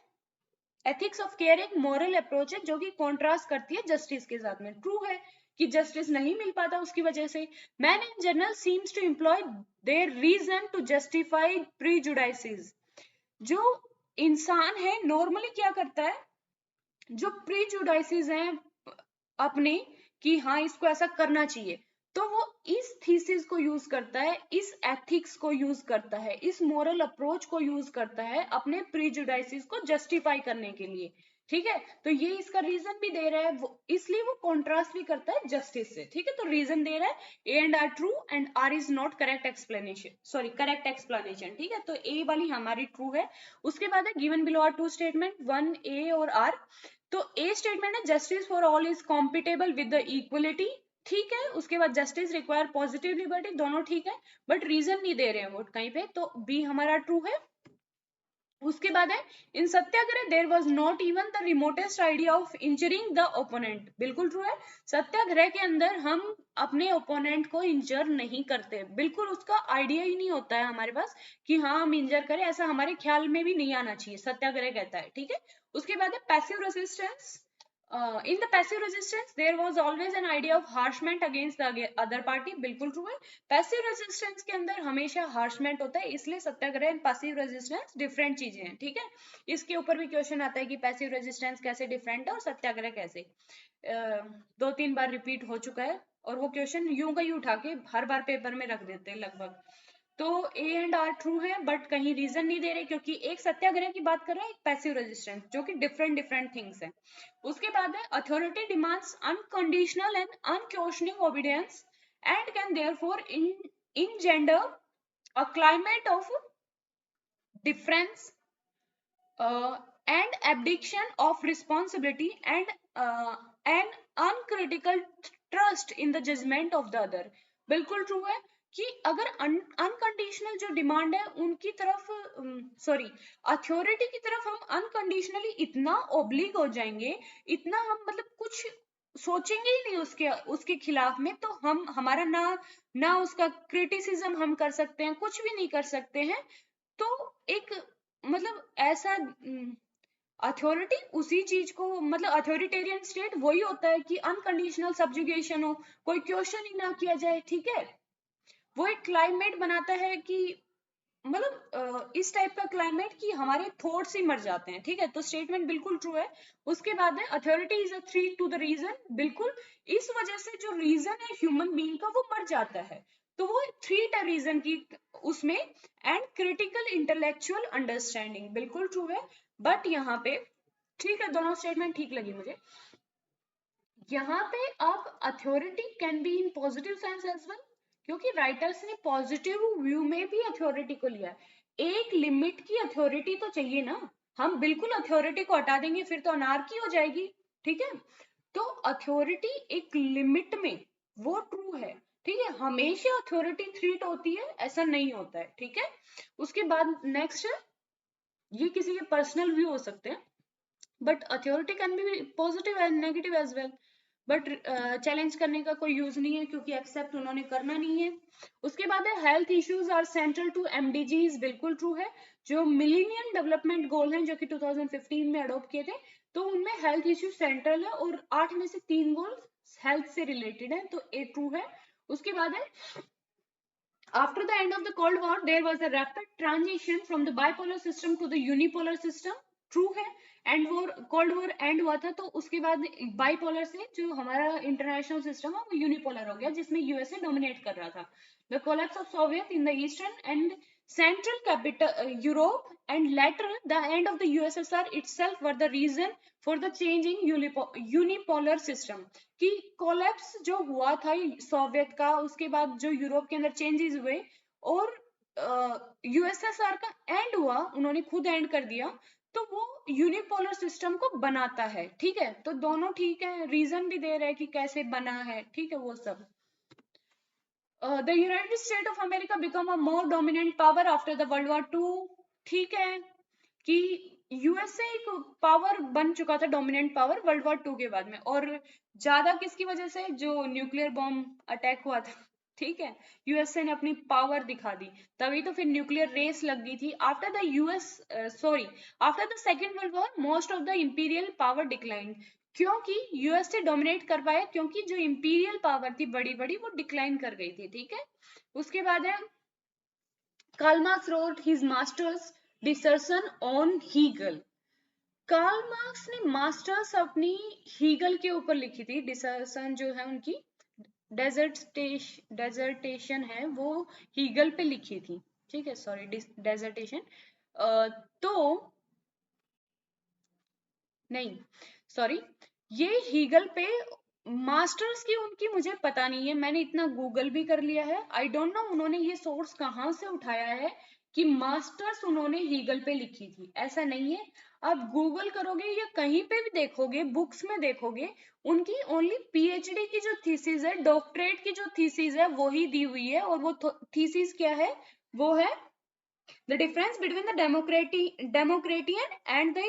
Speaker 1: एथिक्स ऑफ केयर एक मोरल अप्रोच है जो कि कॉन्ट्रास्ट करती है जस्टिस के साथ में। ट्रू है कि जस्टिस नहीं मिल पाता उसकी वजह से। Man in general seems to employ their reason to justify prejudices. जो इंसान है नॉर्मली क्या करता है, जो प्रीजुडाइसेस हैं अपने, कि हाँ इसको ऐसा करना चाहिए, तो वो इस थीसिस को यूज करता है, इस एथिक्स को यूज करता है, इस मोरल अप्रोच को यूज करता है अपने प्रीजुडाइसिस को जस्टिफाई करने के लिए, ठीक है। तो ये इसका रीजन भी दे रहा है, वो इसलिए वो कॉन्ट्रास्ट भी करता है जस्टिस से, ठीक है। तो रीजन दे रहा है A and R true and R is not correct explanation, sorry correct explanation, ठीक है। तो ए वाली हमारी ट्रू है। उसके बाद है given below are two statement 1 A और आर। तो ए स्टेटमेंट है justice for all is compatible with the equality, ठीक है। उसके बाद जस्टिस रिक्वायर पॉजिटिव लिबर्टी, दोनों ठीक है, बट रीजन नहीं दे रहे हैं वो कहीं पे, तो बी हमारा ट्रू है। उसके बाद है in satyagraha there was not even the remotest idea of injuring the opponent, बिल्कुल ट्रू है। सत्याग्रह के अंदर हम अपने ओपोनेंट को इंजर नहीं करते, बिल्कुल उसका आइडिया ही नहीं होता है हमारे पास कि हाँ हम इंजर करें, ऐसा हमारे ख्याल में भी नहीं आना चाहिए, सत्याग्रह कहता है, ठीक है। उसके बाद है passive resistance. In the passive resistance there was always an idea of harshment against the other party, बिल्कुल ट्रू है। पैसिव रेजिस्टेंस के अंदर हमेशा हार्शमेंट होता है, इसलिए सत्याग्रह एंड पैसिव रेजिस्टेंस डिफरेंट चीजें हैं, ठीक है। इसके ऊपर भी क्वेश्चन आता है कि पैसिव रेजिस्टेंस कैसे डिफरेंट है और सत्याग्रह कैसे। 2-3 बार रिपीट हो चुका है और वो क्वेश्चन यूं का यूं उठा के हर बार पेपर में रख देते हैं लगभग। तो ए एंड आर ट्रू है, बट कहीं रीजन नहीं दे रहे, क्योंकि एक सत्याग्रह की बात कर रहे हैं, एक पैसिव रेजिस्टेंस, जो कि डिफरेंट थिंग्स है। उसके बाद है authority demands unconditional and unquestioning obedience and can therefore engender a climate of difference and abdication of responsibility and an uncritical trust in the judgment of the other, बिल्कुल true है कि अगर unconditional जो demand है उनकी तरफ, sorry, authority की तरफ हम अनकंडीशनली इतना ओब्लिग हो जाएंगे, इतना हम मतलब कुछ सोचेंगे ही नहीं उसके खिलाफ में, तो हम हमारा ना उसका क्रिटिसिज्म हम कर सकते हैं, कुछ भी नहीं कर सकते हैं। तो एक मतलब ऐसा अथॉरिटी उसी चीज को, मतलब अथॉरिटेरियन स्टेट वही होता है कि अनकंडीशनल सब्जुगेशन हो, कोई क्वेश्चन ही ना किया जाए, ठीक है। वो एक क्लाइमेट बनाता है कि मतलब इस टाइप का क्लाइमेट कि हमारे थॉट्स ही मर जाते हैं, ठीक है। तो स्टेटमेंट बिल्कुल ट्रू है। उसके बाद है authority is a threat to the reason, बिल्कुल इस वजह से जो रीजन है ह्यूमन बीइंग का वो मर जाता है, तो वो थ्रेट है रीजन की उसमें। एंड क्रिटिकल इंटेलेक्चुअल अंडरस्टैंडिंग, बिल्कुल ट्रू है। बट यहाँ पे ठीक है, दोनों स्टेटमेंट ठीक लगी मुझे। यहाँ पे अब authority can be in positive sense as well, क्योंकि राइटर्स ने पॉजिटिव व्यू में भी अथॉरिटी को लिया है। एक लिमिट की अथॉरिटी तो चाहिए ना, हम बिल्कुल अथॉरिटी को हटा देंगे फिर तो अनार्की हो जाएगी, ठीक है। तो अथॉरिटी एक लिमिट में, वो ट्रू है, ठीक है। हमेशा अथॉरिटी थ्रेट होती है ऐसा नहीं होता है, ठीक है। उसके बाद नेक्स्ट है, ये किसी के पर्सनल व्यू हो सकते हैं, but authority can be positive and negative as well, but challenge करने का कोई यूज नहीं है क्योंकि एक्सेप्ट उन्होंने करना नहीं है। उसके बाद है health issues are central to MDGs, बिल्कुल ट्रू है। जो मिलेनियम डेवलपमेंट गोल हैं जो कि 2015 में अडॉप्ट किए थे, तो उनमें हेल्थ इश्यू सेंट्रल है और 8 में से 3 गोल हेल्थ से रिलेटेड है, तो ए ट्रू है। उसके बाद है after the end of the Cold War, there was a rapid transition from the bipolar system to the unipolar system. True है। And war, cold war and हुआ था तो उसके बाद बाइपोलर से जो हमारा इंटरनेशनल सिस्टम है वो यूनिपोलर हो गया, जिसमें यूएसए डोमिनेट कर रहा था। The collapse of Soviet in the eastern and central capital Europe and later the end of the USSR itself were the reason for the change in unipolar system, कि collapse जो हुआ था Soviet का, उसके बाद जो यूरोप के अंदर चेंजेस हुए और यूएसएसआर का एंड हुआ, उन्होंने खुद एंड कर दिया, तो वो यूनिपोलर सिस्टम को बनाता है, ठीक है। तो दोनों ठीक है, रीजन भी दे रहे हैं कि कैसे बना है, ठीक है, वो सब। The United State of America become a more dominant power after the world war two, ठीक है, कि यूएसए एक पावर बन चुका था, dominant power world war two के बाद में, और ज्यादा किसकी वजह से, जो न्यूक्लियर बॉम्ब अटैक हुआ था, ठीक है। यूएसए ने अपनी पावर दिखा दी, तभी तो फिर न्यूक्लियर रेस लग गई थी। After the after the second world war most of the imperial power decline, क्योंकि यूएसए डोमिनेट कर पाया, क्योंकि जो इंपीरियल पावर थी बड़ी बड़ी वो डिक्लाइन कर गई थी, ठीक है। उसके बाद है Karl Marx wrote his master's dissertation on Hegel. Karl Marx ने मास्टर्स अपनी हीगल के ऊपर लिखी थी, डिसर्शन जो है उनकी डेजर्टेशन है वो हीगल पे लिखी थी, ठीक है, सॉरी डेजर्टेशन, तो नहीं, सॉरी, ये हीगल पे मास्टर्स की उनकी मुझे पता नहीं है, मैंने इतना गूगल भी कर लिया है, आई डोंट नो उन्होंने ये सोर्स कहाँ से उठाया है कि मास्टर्स उन्होंने हीगल पे लिखी थी, ऐसा नहीं है। आप गूगल करोगे या कहीं पे भी देखोगे, बुक्स में देखोगे, उनकी ओनली पीएचडी की जो थीसिस है, डॉक्टरेट की जो थीसिस है वो ही दी हुई है, और वो थीसिस क्या है, वो है the difference between the Democritean and the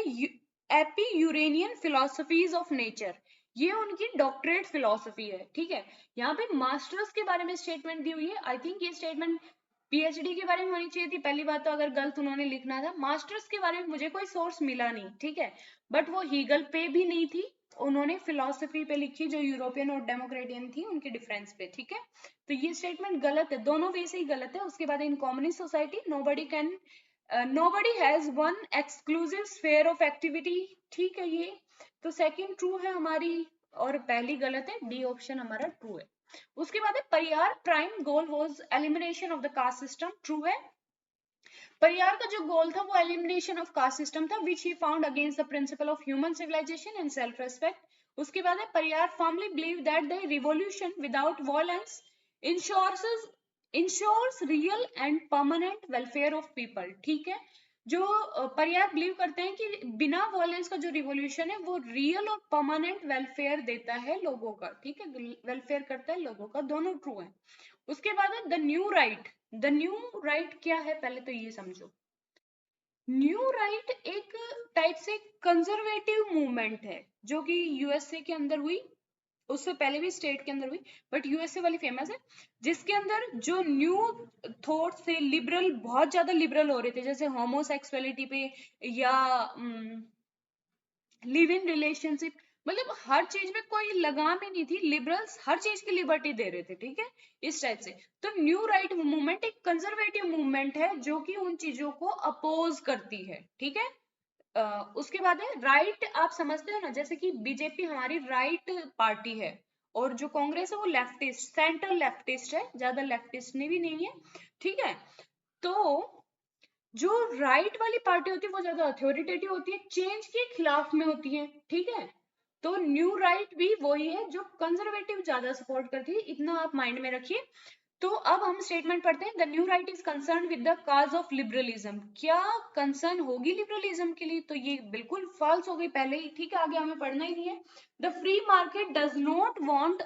Speaker 1: Epicurean philosophies of nature. ये उनकी डॉक्टरेट फिलोसफी है, ठीक है। यहाँ पे मास्टर्स के बारे में स्टेटमेंट दी हुई है। आई थिंक ये स्टेटमेंट पीएचडी के बारे में होनी चाहिए थी। पहली बात तो अगर गलत उन्होंने लिखना था। मास्टर्स के बारे में मुझे कोई सोर्स मिला नहीं, ठीक है, बट वो हीगल पे भी नहीं थी, उन्होंने फिलोसफी पे लिखी जो यूरोपियन और डेमोक्रेटियन थी उनके डिफरेंस पे, ठीक है। तो ये स्टेटमेंट गलत है, दोनों वे से ही गलत है। उसके बाद in communist society nobody has one exclusive sphere of activity, ठीक है ये। तो सेकंड ट्रू है हमारी, और पहली गलत है, डी ऑप्शन हमारा ट्रू है। उसके बाद है Pariyar prime goal was elimination of the caste system, true है। परियार का जो गोल था वो एलिमिनेशन ऑफ कास्ट सिस्टम था, which he fought against the principle of human civilization and self respect. उसके बाद है Periyar firmly believe that the revolution without violence ensures real and permanent welfare of people, ठीक है। जो परियार बिलीव करते हैं कि बिना वायलेंस का जो रिवॉल्यूशन है वो रियल और परमानेंट वेलफेयर देता है लोगों का, ठीक है, वेलफेयर करता है लोगों का, दोनों ट्रू है। उसके बाद है the new right. The new right क्या है, पहले तो ये समझो। न्यू राइट एक टाइप से कंजर्वेटिव मूवमेंट है जो कि यूएसए के अंदर हुई, उससे पहले भी स्टेट के अंदर हुई, बट यूएसए वाली फेमस है, जिसके अंदर जो न्यू थॉट्स थे, लिबरल, बहुत ज्यादा लिबरल हो रहे थे, जैसे होमोसेक्सुअलिटी पे या लिव इन रिलेशनशिप, मतलब हर चीज में कोई लगाम ही नहीं थी, लिबरल्स हर चीज की लिबर्टी दे रहे थे, ठीक है, इस टाइप से। तो न्यू राइट मूवमेंट एक कंजर्वेटिव मूवमेंट है जो कि उन चीजों को अपोज करती है, ठीक है। उसके बाद है राइट, आप समझते हो ना, जैसे कि बीजेपी हमारी राइट पार्टी है, और जो कांग्रेस है वो लेफ्टिस्ट, सेंट्रल लेफ्टिस्ट है, ज्यादा लेफ्टिस्ट भी नहीं है, ठीक है। तो जो राइट वाली पार्टी होती है वो ज्यादा अथॉरिटेटिव होती है, चेंज के खिलाफ में होती है, ठीक है। तो न्यू राइट भी वही है जो कंजर्वेटिव ज्यादा सपोर्ट करती है, इतना आप माइंड में रखिए। तो अब हम स्टेटमेंट पढ़ते हैं, the new right is concern with the cause of liberalism. क्या कंसर्न होगी लिबरलिज्म के लिए, तो ये बिल्कुल फॉल्स हो गई पहले ही, ठीक है, आगे हमें पढ़ना ही नहीं है। The free market does not want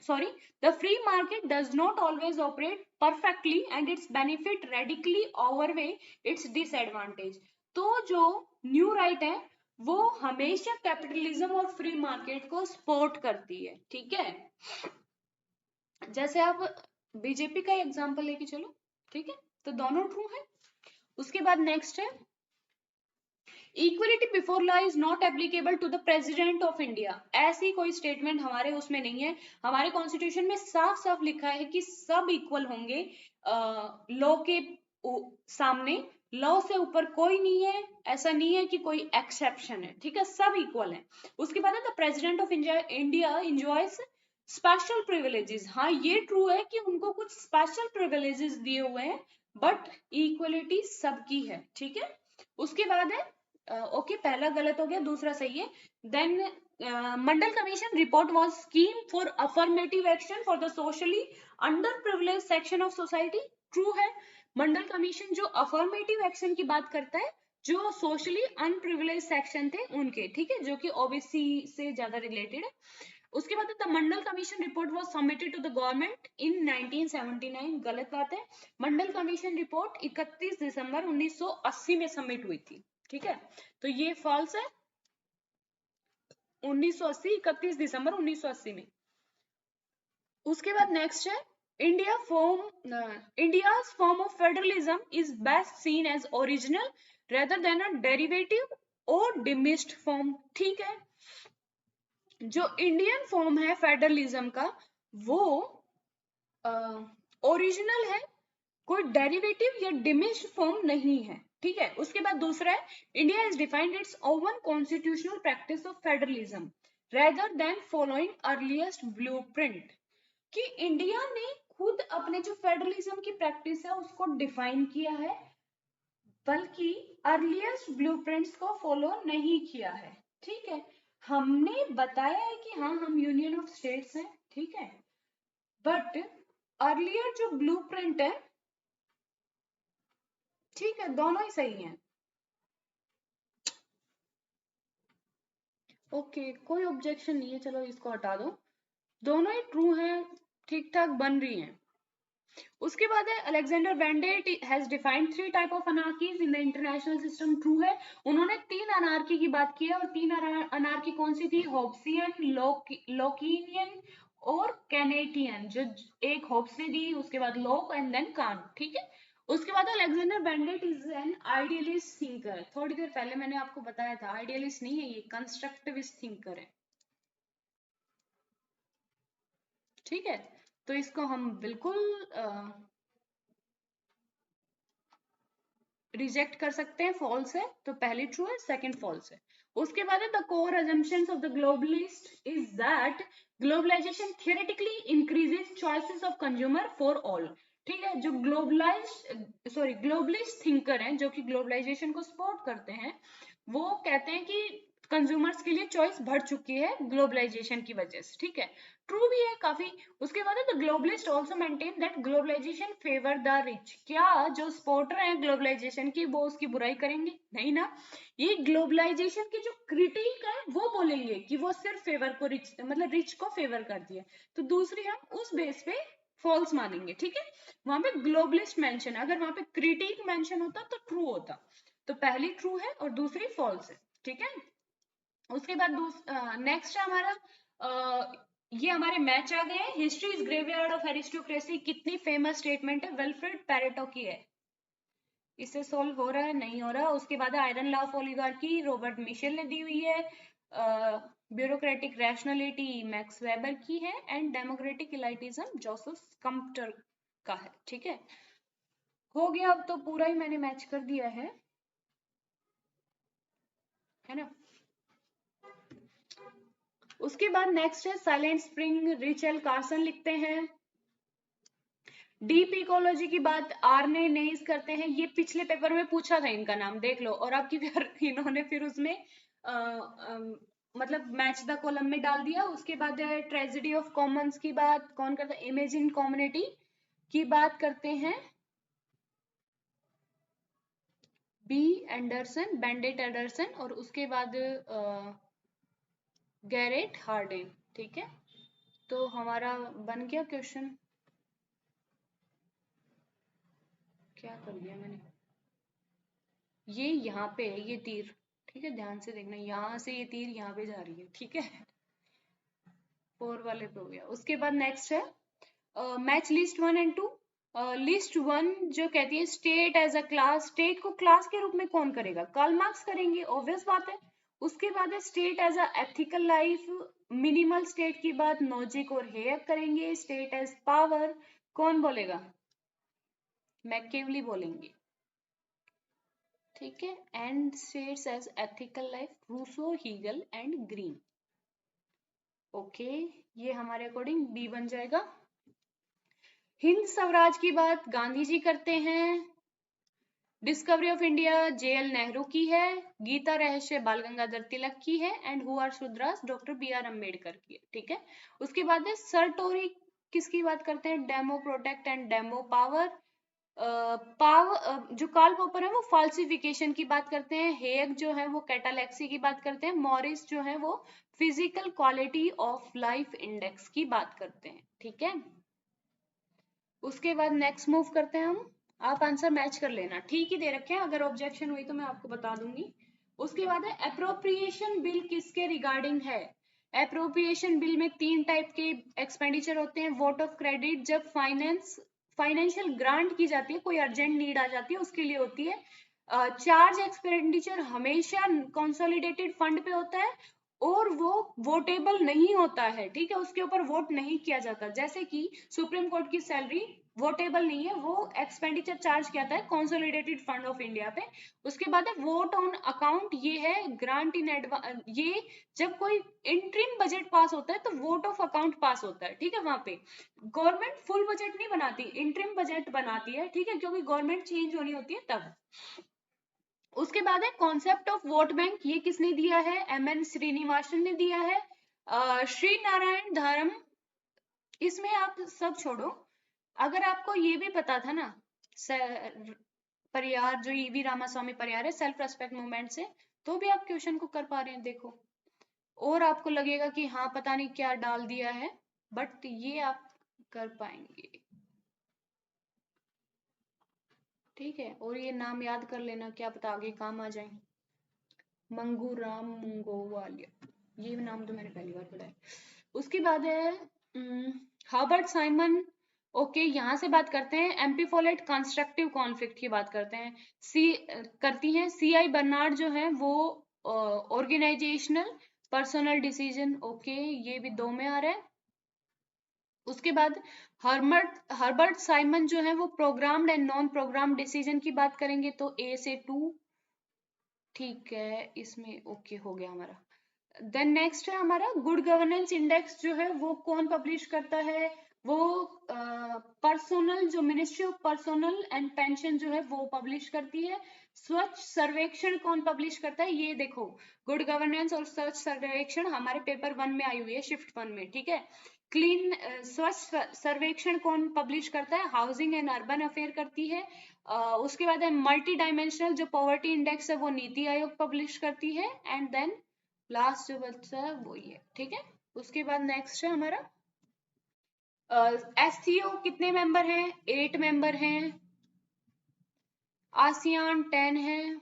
Speaker 1: sorry the free market does not always operate perfectly and its benefit radically overweigh its disadvantage. तो जो न्यू राइट है वो हमेशा कैपिटलिज्म और फ्री मार्केट को सपोर्ट करती है, ठीक है। जैसे आप बीजेपी का एग्जांपल लेके चलो, ठीक है, तो दोनों ट्रू है। उसके बाद नेक्स्ट है equality before law is not applicable to the president of India. ऐसी कोई स्टेटमेंट हमारे उसमें नहीं है, हमारे कॉन्स्टिट्यूशन में साफ साफ लिखा है कि सब इक्वल होंगे लॉ के सामने, लॉ से ऊपर कोई नहीं है, ऐसा नहीं है कि कोई एक्सेप्शन है, ठीक है, सब इक्वल है। उसके बाद है the president of India enjoys special privileges. हाँ ये ट्रू है कि उनको कुछ स्पेशल प्रिविलेजेस दिए हुए हैं, बट इक्वलिटी सबकी है, ठीक है। उसके बाद है ओके, पहला गलत हो गया, दूसरा सही है। Then Mandal commission report was scheme for affirmative action for the socially under privilege section of society, true है। मंडल कमीशन जो अफर्मेटिव एक्शन की बात करता है, जो सोशली अनप्रिविलेज सेक्शन थे उनके, ठीक है, जो कि ओबीसी से ज्यादा रिलेटेड है। उसके बाद the Mandal commission report was submitted to the government in 1979, गलत बात है। मंडल कमीशन रिपोर्ट 31 दिसंबर 1980 में सबमिट हुई थी, ठीक है, तो ये फॉल्स है। 1980, 31 दिसंबर 1980 में। उसके बाद नेक्स्ट है India's form of federalism is best seen as original rather than a derivative or diminished form, ठीक है। जो इंडियन फॉर्म है फेडरलिज्म का वो ओरिजिनल है, कोई डेरिवेटिव या डिमिस्ड फॉर्म नहीं है, ठीक है। उसके बाद दूसरा है India is defined it's oven constitutional practice of federalism rather than following earliest blueprint, कि इंडिया ने खुद अपने जो फेडरलिज्म की प्रैक्टिस है उसको डिफाइन किया है, बल्कि अर्लीस्ट ब्लूप्रिंट्स को फॉलो नहीं किया है, ठीक है। हमने बताया है कि हाँ हम यूनियन ऑफ स्टेट्स हैं, ठीक है, बट अर्लियर जो ब्लूप्रिंट है, ठीक है, दोनों ही सही हैं। ओके, कोई ऑब्जेक्शन नहीं है, चलो इसको हटा दो, दोनों ही ट्रू हैं, ठीक ठाक बन रही हैं। उसके बाद है Alexander Wendt has defined 3 type of anarchies in the international system, true है। उन्होंने 3 अनार्की की बात की है, और 3 अनार्की कौन सी थी? होब्सियन, लोकीनियन और कैनेटियन। जो एक होब्स ने दी, उसके बाद लोक एंड देन कांट, ठीक है। उसके बाद Alexander Wendt is an idealist thinker. थोड़ी देर पहले मैंने आपको बताया था, आइडियलिस्ट नहीं है ये, कंस्ट्रक्टिविस्ट थिंकर है, ठीक है। तो इसको हम बिल्कुल रिजेक्ट कर सकते हैं, फॉल्स है, तो पहली ट्रू है, सेकंड फॉल्स है। उसके बाद है the core assumptions of the globalist is that globalisation theoretically increases choices of consumer for all, ठीक है। जो ग्लोबलिस्ट थिंकर हैं, जो कि ग्लोबलाइजेशन को सपोर्ट करते हैं, वो कहते हैं कि कंज्यूमर्स के लिए चॉइस बढ़ चुकी है ग्लोबलाइजेशन की वजह से, ठीक है। ट्रू भी है काफी। उसके बाद है the globalist also maintain that globalisation favour the rich. क्या जो सपोर्टर हैं ग्लोबलाइजेशन की वो उसकी बुराई करेंगे? नहीं ना। ये ग्लोबलाइजेशन की जो क्रिटिक है वो बोलेंगे कि वो सिर्फ फेवर को रिच, मतलब रिच को फेवर करती है। तो दूसरी हम उस बेस पे फॉल्स मानेंगे, ठीक है। वहां पे ग्लोबलिस्ट मेंशन, अगर वहां पे क्रिटिक मेंशन होता तो ट्रू होता। तो पहली ट्रू है और दूसरी फॉल्स है, ठीक है। उसके बाद नेक्स्ट है हमारा, ये हमारे मैच आ गए। History is graveyard of aristocracy, कितनी फेमस स्टेटमेंट है, विल्फ्रेड पैरेटो की है। इससे सोल्व हो रहा है? नहीं हो रहा। उसके बाद iron law of oligarchy, Robert Michels ने दी हुई है। ब्यूरोक्रेटिक रैशनैलिटी मैक्स वेबर की है, एंड डेमोक्रेटिक इलाइटिज्म जोसेफ स्कम्पटर का है, ठीक है। हो गया, अब तो पूरा ही मैंने मैच कर दिया है ना। उसके बाद नेक्स्ट है साइलेंट स्प्रिंग, रिचेल कार्सन लिखते हैं। डीप इकोलॉजी की बात आर्ने नेइस करते हैं। ये पिछले पेपर में पूछा था, इनका नाम देख लो, और आपकी फिर इन्होंने फिर उसमें मतलब मैच द कॉलम में डाल दिया। उसके बाद ट्रेजेडी ऑफ कॉमन्स की बात कौन करता है? इमेजिन कम्युनिटी की बात करते हैं बी एंडरसन, बेंडेट एंडरसन, और उसके बाद गैरेट हार्डेन, ठीक है। तो हमारा बन गया क्वेश्चन। क्या कर दिया मैंने? ये यहाँ पे है, ये तीर, ठीक है, ध्यान से देखना, यहाँ से ये तीर यहाँ पे जा रही है, ठीक है। 4 वाले पे हो गया। उसके बाद नेक्स्ट है मैच लिस्ट 1 एंड 2। लिस्ट 1 जो कहती है state as a class, state को क्लास के रूप में कौन करेगा? कार्ल मार्क्स करेंगे, ऑब्वियस बात है। उसके बाद है state as a ethical life, minimal state की बात नोजिक और हेयर करेंगे। स्टेट एज पावर कौन बोलेगा? मैकेवली बोलेंगे, ठीक है। And states as ethical life Rousseau, Hegel and Green. Okay, ये हमारे अकॉर्डिंग बी बन जाएगा। हिंद स्वराज की बात गांधी जी करते हैं। Discovery of India JL Nehru की है। गीता रहस्य बाल गंगाधर तिलक की है, and who are Shudras doctor B R Ambedkar की है, ठीक है। उसके बाद है सरटोरी, किसकी बात करते हैं? Demo protect and demo power. जो कार्ल पॉपर है वो फाल्सिफिकेशन की बात करते हैं। हेग जो है वो कैटालेक्सी की बात करते हैं। मॉरिस जो है वो physical quality of life index की बात करते हैं, ठीक है। उसके बाद नेक्स्ट मूव करते हैं हम। आप आंसर मैच कर लेना, ठीक ही दे रखे हैं, अगर ऑब्जेक्शन हुई तो मैं आपको बता दूंगी। उसके बाद है अप्रोप्रिएशन बिल किसके रिगार्डिंग है? अप्रोप्रिएशन बिल में 3 टाइप के एक्सपेंडिचर होते हैं। वोट ऑफ क्रेडिट, जब फाइनेंशियल ग्रांट की जाती है, कोई अर्जेंट नीड आ जाती है, उसके लिए होती है। चार्ज एक्सपेंडिचर हमेशा कंसोलिडेटेड फंड पे होता है, और वो वोटेबल नहीं होता है, ठीक है, उसके ऊपर वोट नहीं किया जाता। जैसे कि सुप्रीम कोर्ट की सैलरी वोटेबल नहीं है, वो एक्सपेंडिचर चार्ज किया था कंसोलिडेटेड फंड ऑफ इंडिया पे। उसके बाद है वोट ऑन अकाउंट, ये है ग्रांट इन एडवांस। ये जब कोई इंटरिम बजट पास होता है तो वोट ऑफ अकाउंट पास होता है, ठीक है। वहां पे गवर्नमेंट फुल बजट नहीं बनाती, इंटरिम बजट बनाती है, ठीक है, क्योंकि गवर्नमेंट चेंज होनी होती है तब। उसके बाद है कॉन्सेप्ट ऑफ वोट बैंक, ये किसने दिया है? एम.एन. श्रीनिवासन ने दिया है। श्री नारायण धर्म, इसमें आप सब छोड़ो, अगर आपको ये भी पता था ना, परियार जो ईवी रामास्वामी परियार है, सेल्फ रेस्पेक्ट मूवमेंट से, तो भी आप क्वेश्चन को कर पा रहे हैं, देखो। और आपको लगेगा कि हाँ पता नहीं क्या डाल दिया है, बट ये आप कर पाएंगे, ठीक है। और ये नाम याद कर लेना, क्या पता आगे काम आ जाए। मंगूराम मुंगोवालिया, ये नाम तो मैंने पहली बार पढ़ा है। उसके बाद है हर्बर्ट साइमन। ओके, यहाँ से बात करते हैं एम्पी फोलेट कंस्ट्रक्टिव कॉन्फ्लिक्ट की बात करते हैं। करती हैं सी आई बर्नार्ड जो है वो ऑर्गेनाइजेशनल पर्सनल डिसीजन। ओके, ये भी 2 में आ रहा है। उसके बाद हर्बर्ट साइमन जो है वो programmed and non programmed decision की बात करेंगे, तो ए से 2, ठीक है, इसमें ओके हो गया हमारा। देन नेक्स्ट है हमारा गुड गवर्नेंस इंडेक्स जो है वो कौन पब्लिश करता है, वो पर्सोनल जो ministry of personnel and pension जो है वो पब्लिश करती है। स्वच्छ सर्वेक्षण कौन पब्लिश करता है, ये देखो, गुड गवर्नेंस और स्वच्छ सर्वेक्षण हमारे पेपर 1 में आई हुई है, शिफ्ट 1 में, ठीक है। क्लीन स्वच्छ सर्वेक्षण कौन पब्लिश करता है, हाउसिंग एंड अर्बन अफेयर करती है। उसके बाद है मल्टी डायमेंशनल जो पॉवर्टी इंडेक्स है वो नीति आयोग पब्लिश करती है। एंड देन लास्ट जो बच्चा है वो ये, ठीक है। उसके बाद नेक्स्ट है हमारा एससीओ कितने मेंबर हैं, 8 मेंबर हैं। आसियान 10 है,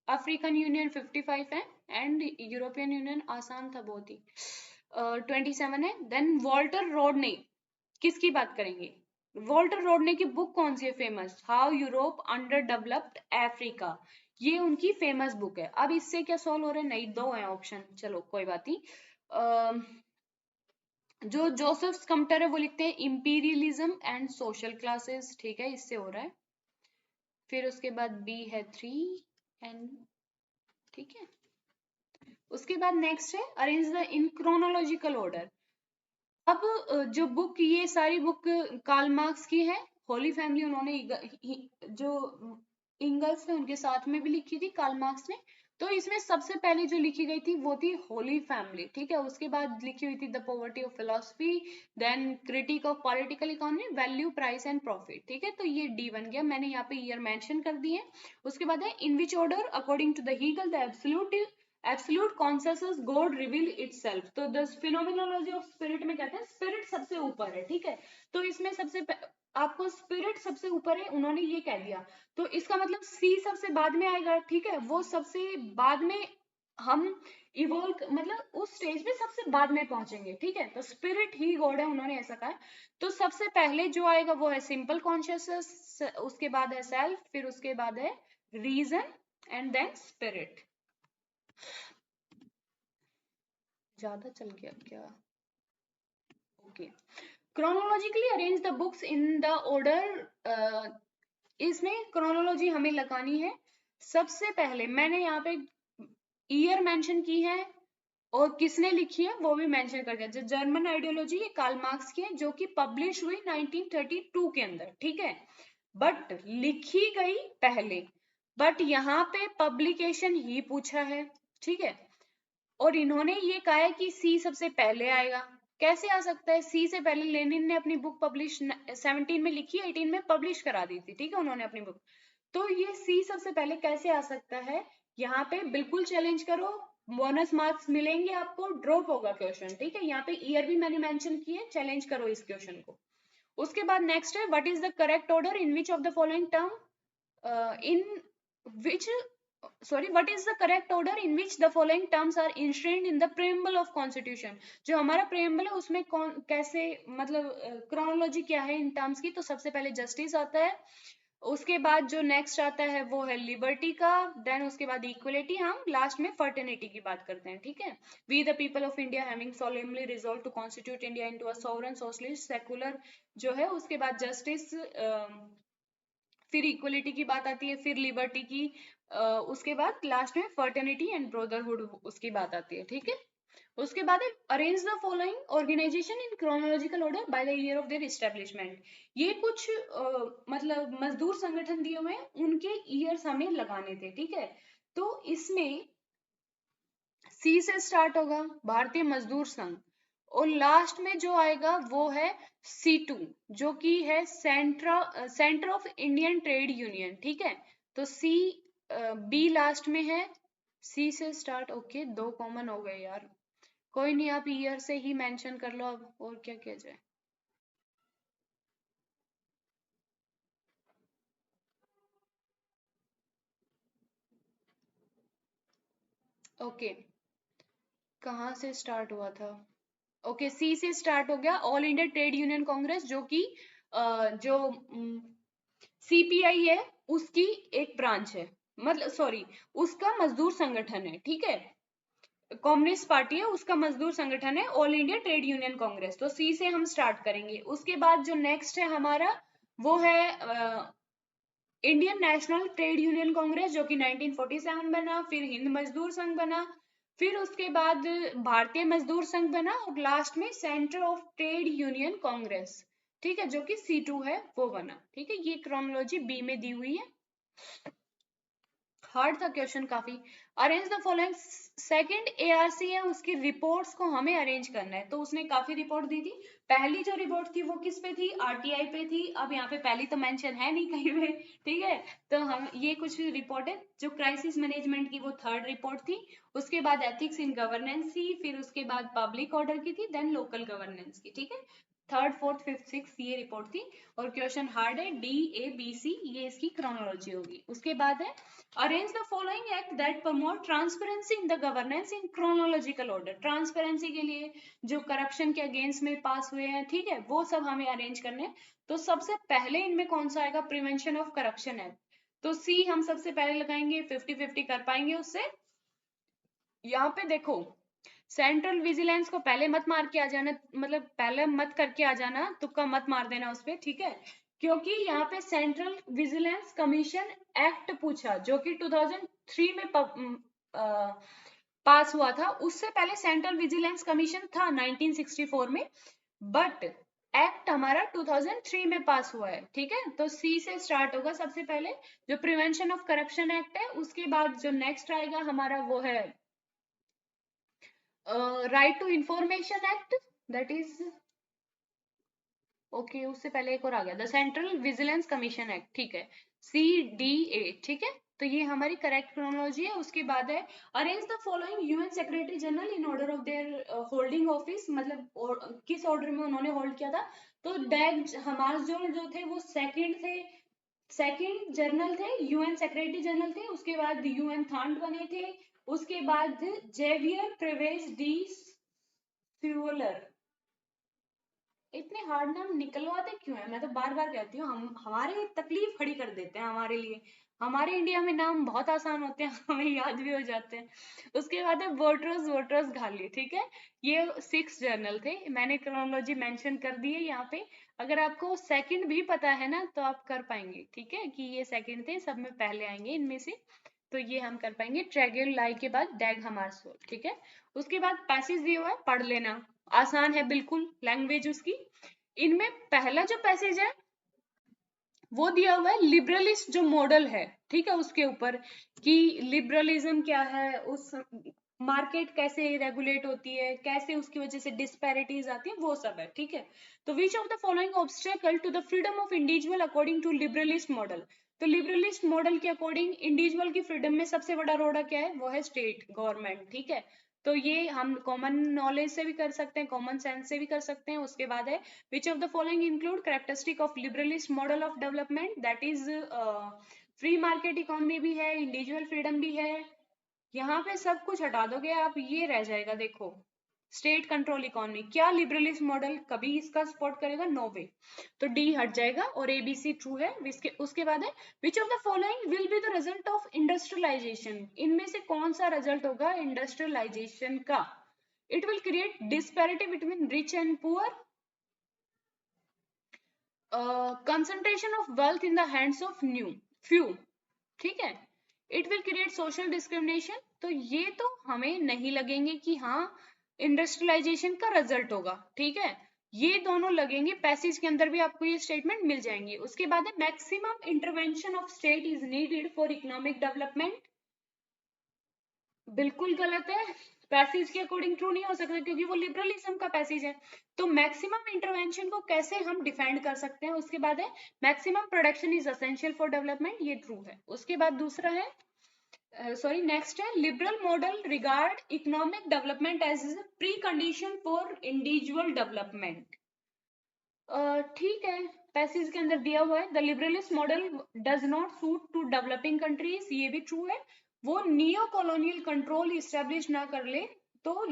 Speaker 1: अफ्रीकन यूनियन 55 है, एंड यूरोपियन यूनियन आसान था बहुत ही, 27 है। देन वॉल्टर रोडने, किसकी बात करेंगे, वॉल्टर रोडने की बुक कौन सी है famous, how Europe under developed Africa, ये उनकी फेमस बुक है। अब इससे क्या सॉल्व हो रहा है, नहीं 2 है ऑप्शन, चलो कोई बात नहीं। जो जोसेफ स्कम्पटर है वो लिखते हैं इंपीरियलिज्म एंड सोशल क्लासेस, ठीक है, इससे हो रहा है। फिर उसके बाद बी है 3 एंड, ठीक है। उसके बाद नेक्स्ट है arrange the in chronological order. अब जो बुक, ये सारी बुक कार्ल मार्क्स की है, होली फैमिली उन्होंने जो इंगल्स थे उनके साथ में भी लिखी थी कार्ल मार्क्स ने। तो इसमें सबसे पहले जो लिखी गई थी वो थी होली फैमिली, ठीक है। उसके बाद लिखी हुई थी the poverty of philosophy, then critique of political economy, value price and profit, ठीक है। तो ये डी बन गया, मैंने यहाँ पे ईयर मेंशन कर दिए। उसके बाद है in which order according to the Hegel the absolute consensus God reveal itself. तो द फिनोमिनोलॉजी ऑफ स्पिरिट में कहते हैं स्पिरिट सबसे ऊपर है, ठीक है। तो इसमें आपको स्पिरिट सबसे ऊपर है, उन्होंने ये कह दिया। तो इसका मतलब सी सबसे बाद में आएगा, ठीक है, वो सबसे बाद में हम इवोल्व, मतलब उस स्टेज में सबसे बाद में पहुंचेंगे, ठीक है। तो स्पिरिट ही गॉड है, उन्होंने ऐसा कहा। तो सबसे पहले जो आएगा वो है सिंपल कॉन्शियसनेस, उसके बाद है सेल्फ, फिर उसके बाद है रीजन, एंड देन स्पिरिट। ज्यादा चल गया क्या, okay. Chronologically arrange the books in the order, इसमें क्रोनोलॉजी हमें लगानी है। सबसे पहले मैंने यहाँ पे ईयर मेंशन की है और किसने लिखी है वो भी मेंशन कर दिया। जो जर्मन आइडियोलॉजी ये कार्ल मार्क्स की है, जो कि पब्लिश हुई 1932 के अंदर, ठीक है, बट लिखी गई पहले, बट यहाँ पे पब्लिकेशन ही पूछा है, ठीक है। और इन्होंने ये कहा है कि सी सबसे पहले आएगा। कैसे आ सकता है, सी से पहले लेनिन ने अपनी बुक पब्लिश 17 में लिखी, 18 में पब्लिश करा दी थी, ठीक है, उन्होंने अपनी बुक। तो ये सी सबसे पहले कैसे आ सकता है, यहाँ पे बिल्कुल चैलेंज करो, बोनस मार्क्स मिलेंगे आपको, ड्रॉप होगा क्वेश्चन, ठीक है। यहाँ पे ईयर भी मैंने मेंशन की है, चैलेंज करो इस क्वेश्चन को। उसके बाद नेक्स्ट है what is the correct order in which of the following term in which what is the correct order in which the following terms are enshrined in the preamble of constitution। जो हमारा preamble है उसमें कौन कैसे, मतलब chronology क्या है in terms की। तो सबसे पहले जस्टिस आता है, उसके बाद जो नेक्स्ट आता है वो है लिबर्टी का, देन उसके बाद इक्वलिटी, हम लास्ट में फर्टर्निटी की बात करते हैं, ठीक है। We the people of India having solemnly resolved to constitute India into a sovereign socialist secular जो है, उसके बाद जस्टिस, फिर इक्वलिटी की बात आती है, फिर लिबर्टी की, उसके बाद लास्ट में फर्टर्निटी एंड ब्रदरहुड उसकी बात आती है, ठीक है। उसके बाद arrange the following organisation in chronological order by the year of their establishment. ये कुछ मतलब मजदूर संगठन दिए हुए हैं, उनके ईयर्स हमें लगाने थे, ठीक है। तो इसमें सी से स्टार्ट होगा भारतीय मजदूर संघ, और लास्ट में जो आएगा वो है C2 जो कि है centre of Indian trade union, ठीक है। तो बी लास्ट में है, सी से स्टार्ट, ओके, 2 कॉमन हो गए यार, कोई नहीं, आप ईयर से ही मेंशन कर लो अब, और क्या किया जाए। ओके, कहाँ से स्टार्ट हुआ था? ओके, सी से स्टार्ट हो गया, all India trade union Congress, जो कि जो सीपीआई है उसकी एक ब्रांच है, मतलब सॉरी, उसका मजदूर संगठन है, ठीक है। कम्युनिस्ट पार्टी है, उसका मजदूर संगठन है all India trade union Congress. तो सी से हम स्टार्ट करेंगे। उसके बाद जो नेक्स्ट है हमारा, वो है Indian national trade union Congress, जो कि 1947 बना, फिर हिंद मजदूर संघ बना, फिर उसके बाद भारतीय मजदूर संघ बना, और लास्ट में centre of trade union Congress, ठीक है, जो कि C2 है, वो बना। ठीक है, ये क्रोनोलॉजी बी में दी हुई है। हार्ड था क्वेश्चन काफी। Arrange the following, second ARC है, उसकी रिपोर्ट्स को हमें अरेंज करना है। तो उसने काफी रिपोर्ट दी थी। पहली जो रिपोर्ट थी वो किस पे थी? आरटीआई पे थी। अब यहाँ पे पहली तो मेंशन है नहीं कहीं पे, ठीक है। तो हम ये कुछ रिपोर्ट है जो क्राइसिस मैनेजमेंट की, वो थर्ड रिपोर्ट थी। उसके बाद एथिक्स इन गवर्नेंस थी, फिर उसके बाद पब्लिक ऑर्डर की थी, देन लोकल गवर्नेंस की, ठीक है। थर्ड, फोर्थ, फिफ्थ, सिक्स ये रिपोर्ट थी। और क्वेश्चन हार्ड है, D, A, B, C, ये इसकी क्रोनोलॉजी होगी। उसके बाद है arrange the following act that promote transparency in the governance in chronological order. Transparency के लिए जो करप्शन के अगेंस्ट में पास हुए हैं, ठीक है, वो सब हमें अरेंज करने हैं। तो सबसे पहले इनमें कौन सा आएगा? Prevention of corruption act. तो सी हम सबसे पहले लगाएंगे, 50-50 कर पाएंगे उससे। यहाँ पे देखो, सेंट्रल विजिलेंस को पहले मत मार के आ जाना, मतलब पहले मत करके आ जाना, तुक्का मत मार देना उस पे, ठीक है। क्योंकि यहाँ पे सेंट्रल विजिलेंस कमीशन एक्ट पूछा, जो कि 2003 में पास हुआ था। उससे पहले सेंट्रल विजिलेंस कमीशन था 1964 में, बट एक्ट हमारा 2003 में पास हुआ है, ठीक है। तो सी से स्टार्ट होगा सबसे पहले, जो प्रिवेंशन ऑफ करप्शन एक्ट है। उसके बाद जो नेक्स्ट आएगा हमारा, वो है right to information act, that is okay. उससे पहले एक और आ गया, the central vigilance commission act, ठीक है, CDA, ठीक है। तो ये हमारी करेक्ट क्रोनोलॉजी है। उसके बाद है arrange the following UN secretary general in order of their holding office, मतलब किस ऑर्डर में उन्होंने होल्ड किया था। तो डैग हमार्जोल जो थे वो सेकंड थे, सेकंड जनरल थे, यूएन सेक्रेटरी जनरल थे। उसके बाद यूएन थांड बने थे। उसके बाद जेवियर प्रेवेज डी फ्यूलर। इतने हार्ड नाम निकलवाते क्यों है? मैं तो बार बार कहती हूँ, हम हमारे तकलीफ खड़ी कर देते हैं हमारे लिए। हमारे इंडिया में नाम बहुत आसान होते हैं, हमें याद भी हो जाते हैं। उसके बाद है वोटर्स वोटर्स घाली, ठीक है। ये 6 जर्नल थे, मैंने क्रोनोलॉजी मेंशन कर दी है यहाँ पे। अगर आपको सेकंड भी पता है ना, तो आप कर पाएंगे, ठीक है, कि ये सेकंड थे, सब में पहले आएंगे इनमें से। तो ये हम कर पाएंगे। ट्रेगल लाई के बाद डैग हमार सोल, ठीक है। उसके बाद पैसेज दिया हुआ है, पढ़ लेना, आसान है बिल्कुल, लैंग्वेज उसकी। इनमें पहला जो पैसेज है वो दिया हुआ है लिबरलिस्ट जो मॉडल है, ठीक है, उसके ऊपर, कि लिबरलिज्म क्या है, उस मार्केट कैसे रेगुलेट होती है, कैसे उसकी वजह से डिस्पैरिटीज आती है, वो सब है, ठीक है। तो which of the following obstacle to the freedom of individual according to liberalist model. तो लिबरलिस्ट मॉडल के अकॉर्डिंग इंडिविजुअल की फ्रीडम में सबसे बड़ा रोड़ा क्या है? वो है स्टेट गवर्नमेंट, ठीक है। तो ये हम कॉमन नॉलेज से भी कर सकते हैं, कॉमन सेंस से भी कर सकते हैं। उसके बाद है which of the following include characteristic of liberalist model of development, that is free market economy भी है, इंडिविजुअल फ्रीडम भी है। यहाँ पे सब कुछ हटा दोगे आप, ये रह जाएगा, देखो, स्टेट कंट्रोल इकोनॉमी। क्या लिबरलिस्ट मॉडल कभी इसका सपोर्ट करेगा? नो वे। तो डी हट जाएगा और ABC ट्रू है। उसके बाद है which of the following will be the result of industrialization. इनमें से कौन सा रिजल्ट होगा इंडस्ट्रियलाइजेशन का? It will create disparity between rich and poor, concentration of wealth in the hands of new few, ठीक है। It will create social discrimination. तो ये तो हमें नहीं लगेंगे कि हाँ इंडस्ट्रियलाइजेशन का रिजल्ट होगा, ठीक है। ये दोनों लगेंगे, पैसेज के अंदर भी आपको ये स्टेटमेंट मिल जाएंगे। उसके बाद है maximum intervention of state is needed for economic development. बिल्कुल गलत है, पैसेज के अकॉर्डिंग ट्रू नहीं हो सकता, क्योंकि वो लिबरलिज्म का पैसेज है। तो मैक्सिमम इंटरवेंशन को कैसे हम डिफेंड कर सकते हैं? उसके बाद है maximum production is essential for development, ये ट्रू है। उसके बाद दूसरा है सॉरी, नेक्स्ट है liberal model regard economic development as a precondition for individual development. ठीक है, पैसेज के अंदर दिया हुआ है the liberalist model does not suit to developing countries, ये भी ट्रू है। वो नियो कॉलोनियल कंट्रोल इस्टेब्लिश ना कर ले तो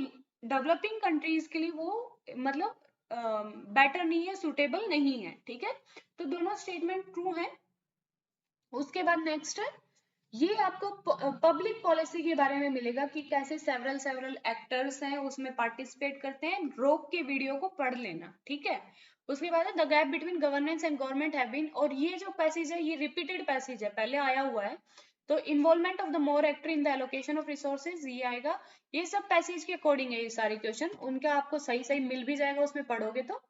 Speaker 1: डेवलपिंग कंट्रीज के लिए वो मतलब बेटर नहीं है, सुटेबल नहीं है, ठीक है। तो दोनों स्टेटमेंट ट्रू है। उसके बाद नेक्स्ट है, ये आपको पब्लिक पॉलिसी के बारे में मिलेगा कि कैसे सेवरल सेवरल एक्टर्स हैं उसमें पार्टिसिपेट करते हैं। रोक के वीडियो को पढ़ लेना, ठीक है। उसके बाद है the gap between governance and government have been, और ये जो पैसेज है ये रिपीटेड पैसेज है, पहले आया हुआ है। तो involvement of the more actor in the allocation of resources, ये आएगा। ये सब पैसेज के अकॉर्डिंग है ये सारे क्वेश्चन, उनका आपको सही सही मिल भी जाएगा उसमें पढ़ोगे तो।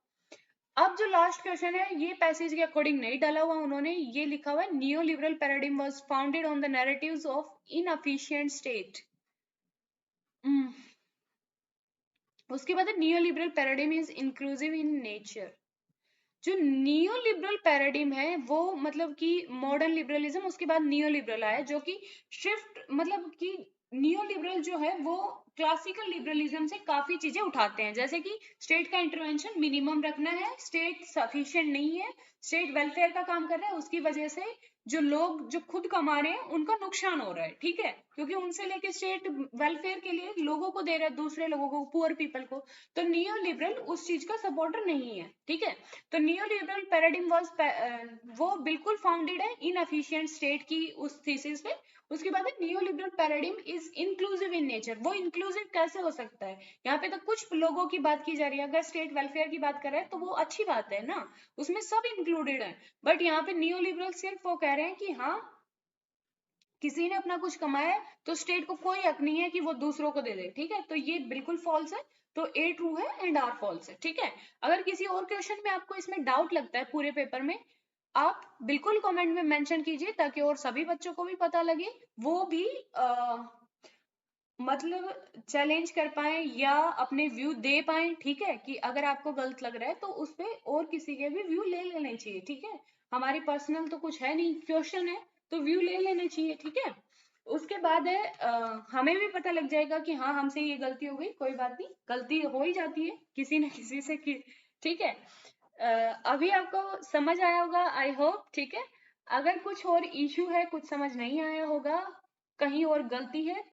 Speaker 1: अब जो लास्ट क्वेश्चन है ये पैसेज के अकॉर्डिंग नहीं डाला हुआ उन्होंने, ये लिखा हुआ है neo liberal paradigm was founded on the narratives of inefficient state. उसके बाद neo liberal paradigm is inclusive in nature. जो नियो लिबरल पैराडिम है वो मतलब कि मॉडर्न लिबरलिज्म, उसके बाद नियो लिबरल आया जो कि शिफ्ट मतलब कि नियो लिबरल जो है वो क्लासिकल लिबरलिज्म से काफी चीजें उठाते हैं, जैसे कि स्टेट का इंटरवेंशन मिनिमम रखना है, स्टेट सफिशिएंट नहीं है, स्टेट वेलफेयर का काम कर रहा है, उसकी वजह से जो लोग जो खुद कमा रहे हैं उनका नुकसान हो रहा है, ठीक है, क्योंकि उनसे लेके स्टेट वेलफेयर के लिए लोगों को दे रहा है, दूसरे लोगों को, पुअर पीपल को। तो नियो लिबरल उस चीज का सपोर्टर नहीं है, ठीक है। तो नियो लिबरल पैराडिम वाज वो बिल्कुल फाउंडेड है इनएफिशिएंट स्टेट की उस थीसिस पे। उसके बाद है neo liberal paradigm is inclusive in nature. वो इंक्लूसिव कैसे हो सकता है, यहाँ पे तो कुछ लोगों की बात की जा रही है, अगर स्टेट वेलफेयर की बात कर रहे हैं तो वो अच्छी बात है ना, उसमें सब इंक्लूडेड है। बट यहाँ पे नियो लिबरल सिर्फ वो कह रहे हैं कि हाँ किसी ने अपना कुछ कमाया है तो स्टेट को कोई हक नहीं है कि वो दूसरों को दे दे, ठीक है। तो ये बिल्कुल फॉल्स है। तो ए ट्रू है एंड आर फॉल्स है, ठीक है। अगर किसी और क्वेश्चन में आपको इसमें डाउट लगता है पूरे पेपर में, आप बिल्कुल कमेंट में मेंशन कीजिए ताकि और सभी बच्चों को भी पता लगे, वो भी मतलब चैलेंज कर पाए या अपने व्यू दे पाए, ठीक है। कि अगर आपको गलत लग रहा है तो उस पे और किसी के भी व्यू ले लेने चाहिए, ठीक है। हमारी पर्सनल तो कुछ है नहीं, क्वेश्चन है तो व्यू ले लेने चाहिए, ठीक है। उसके बाद है हमें भी पता लग जाएगा कि हाँ हमसे ये गलती हो गई, कोई बात नहीं, गलती हो ही जाती है किसी न किसी से ठीक है। अभी आपको समझ आया होगा आई होप, ठीक है। अगर कुछ और इशू है, कुछ समझ नहीं आया होगा, कहीं और गलती है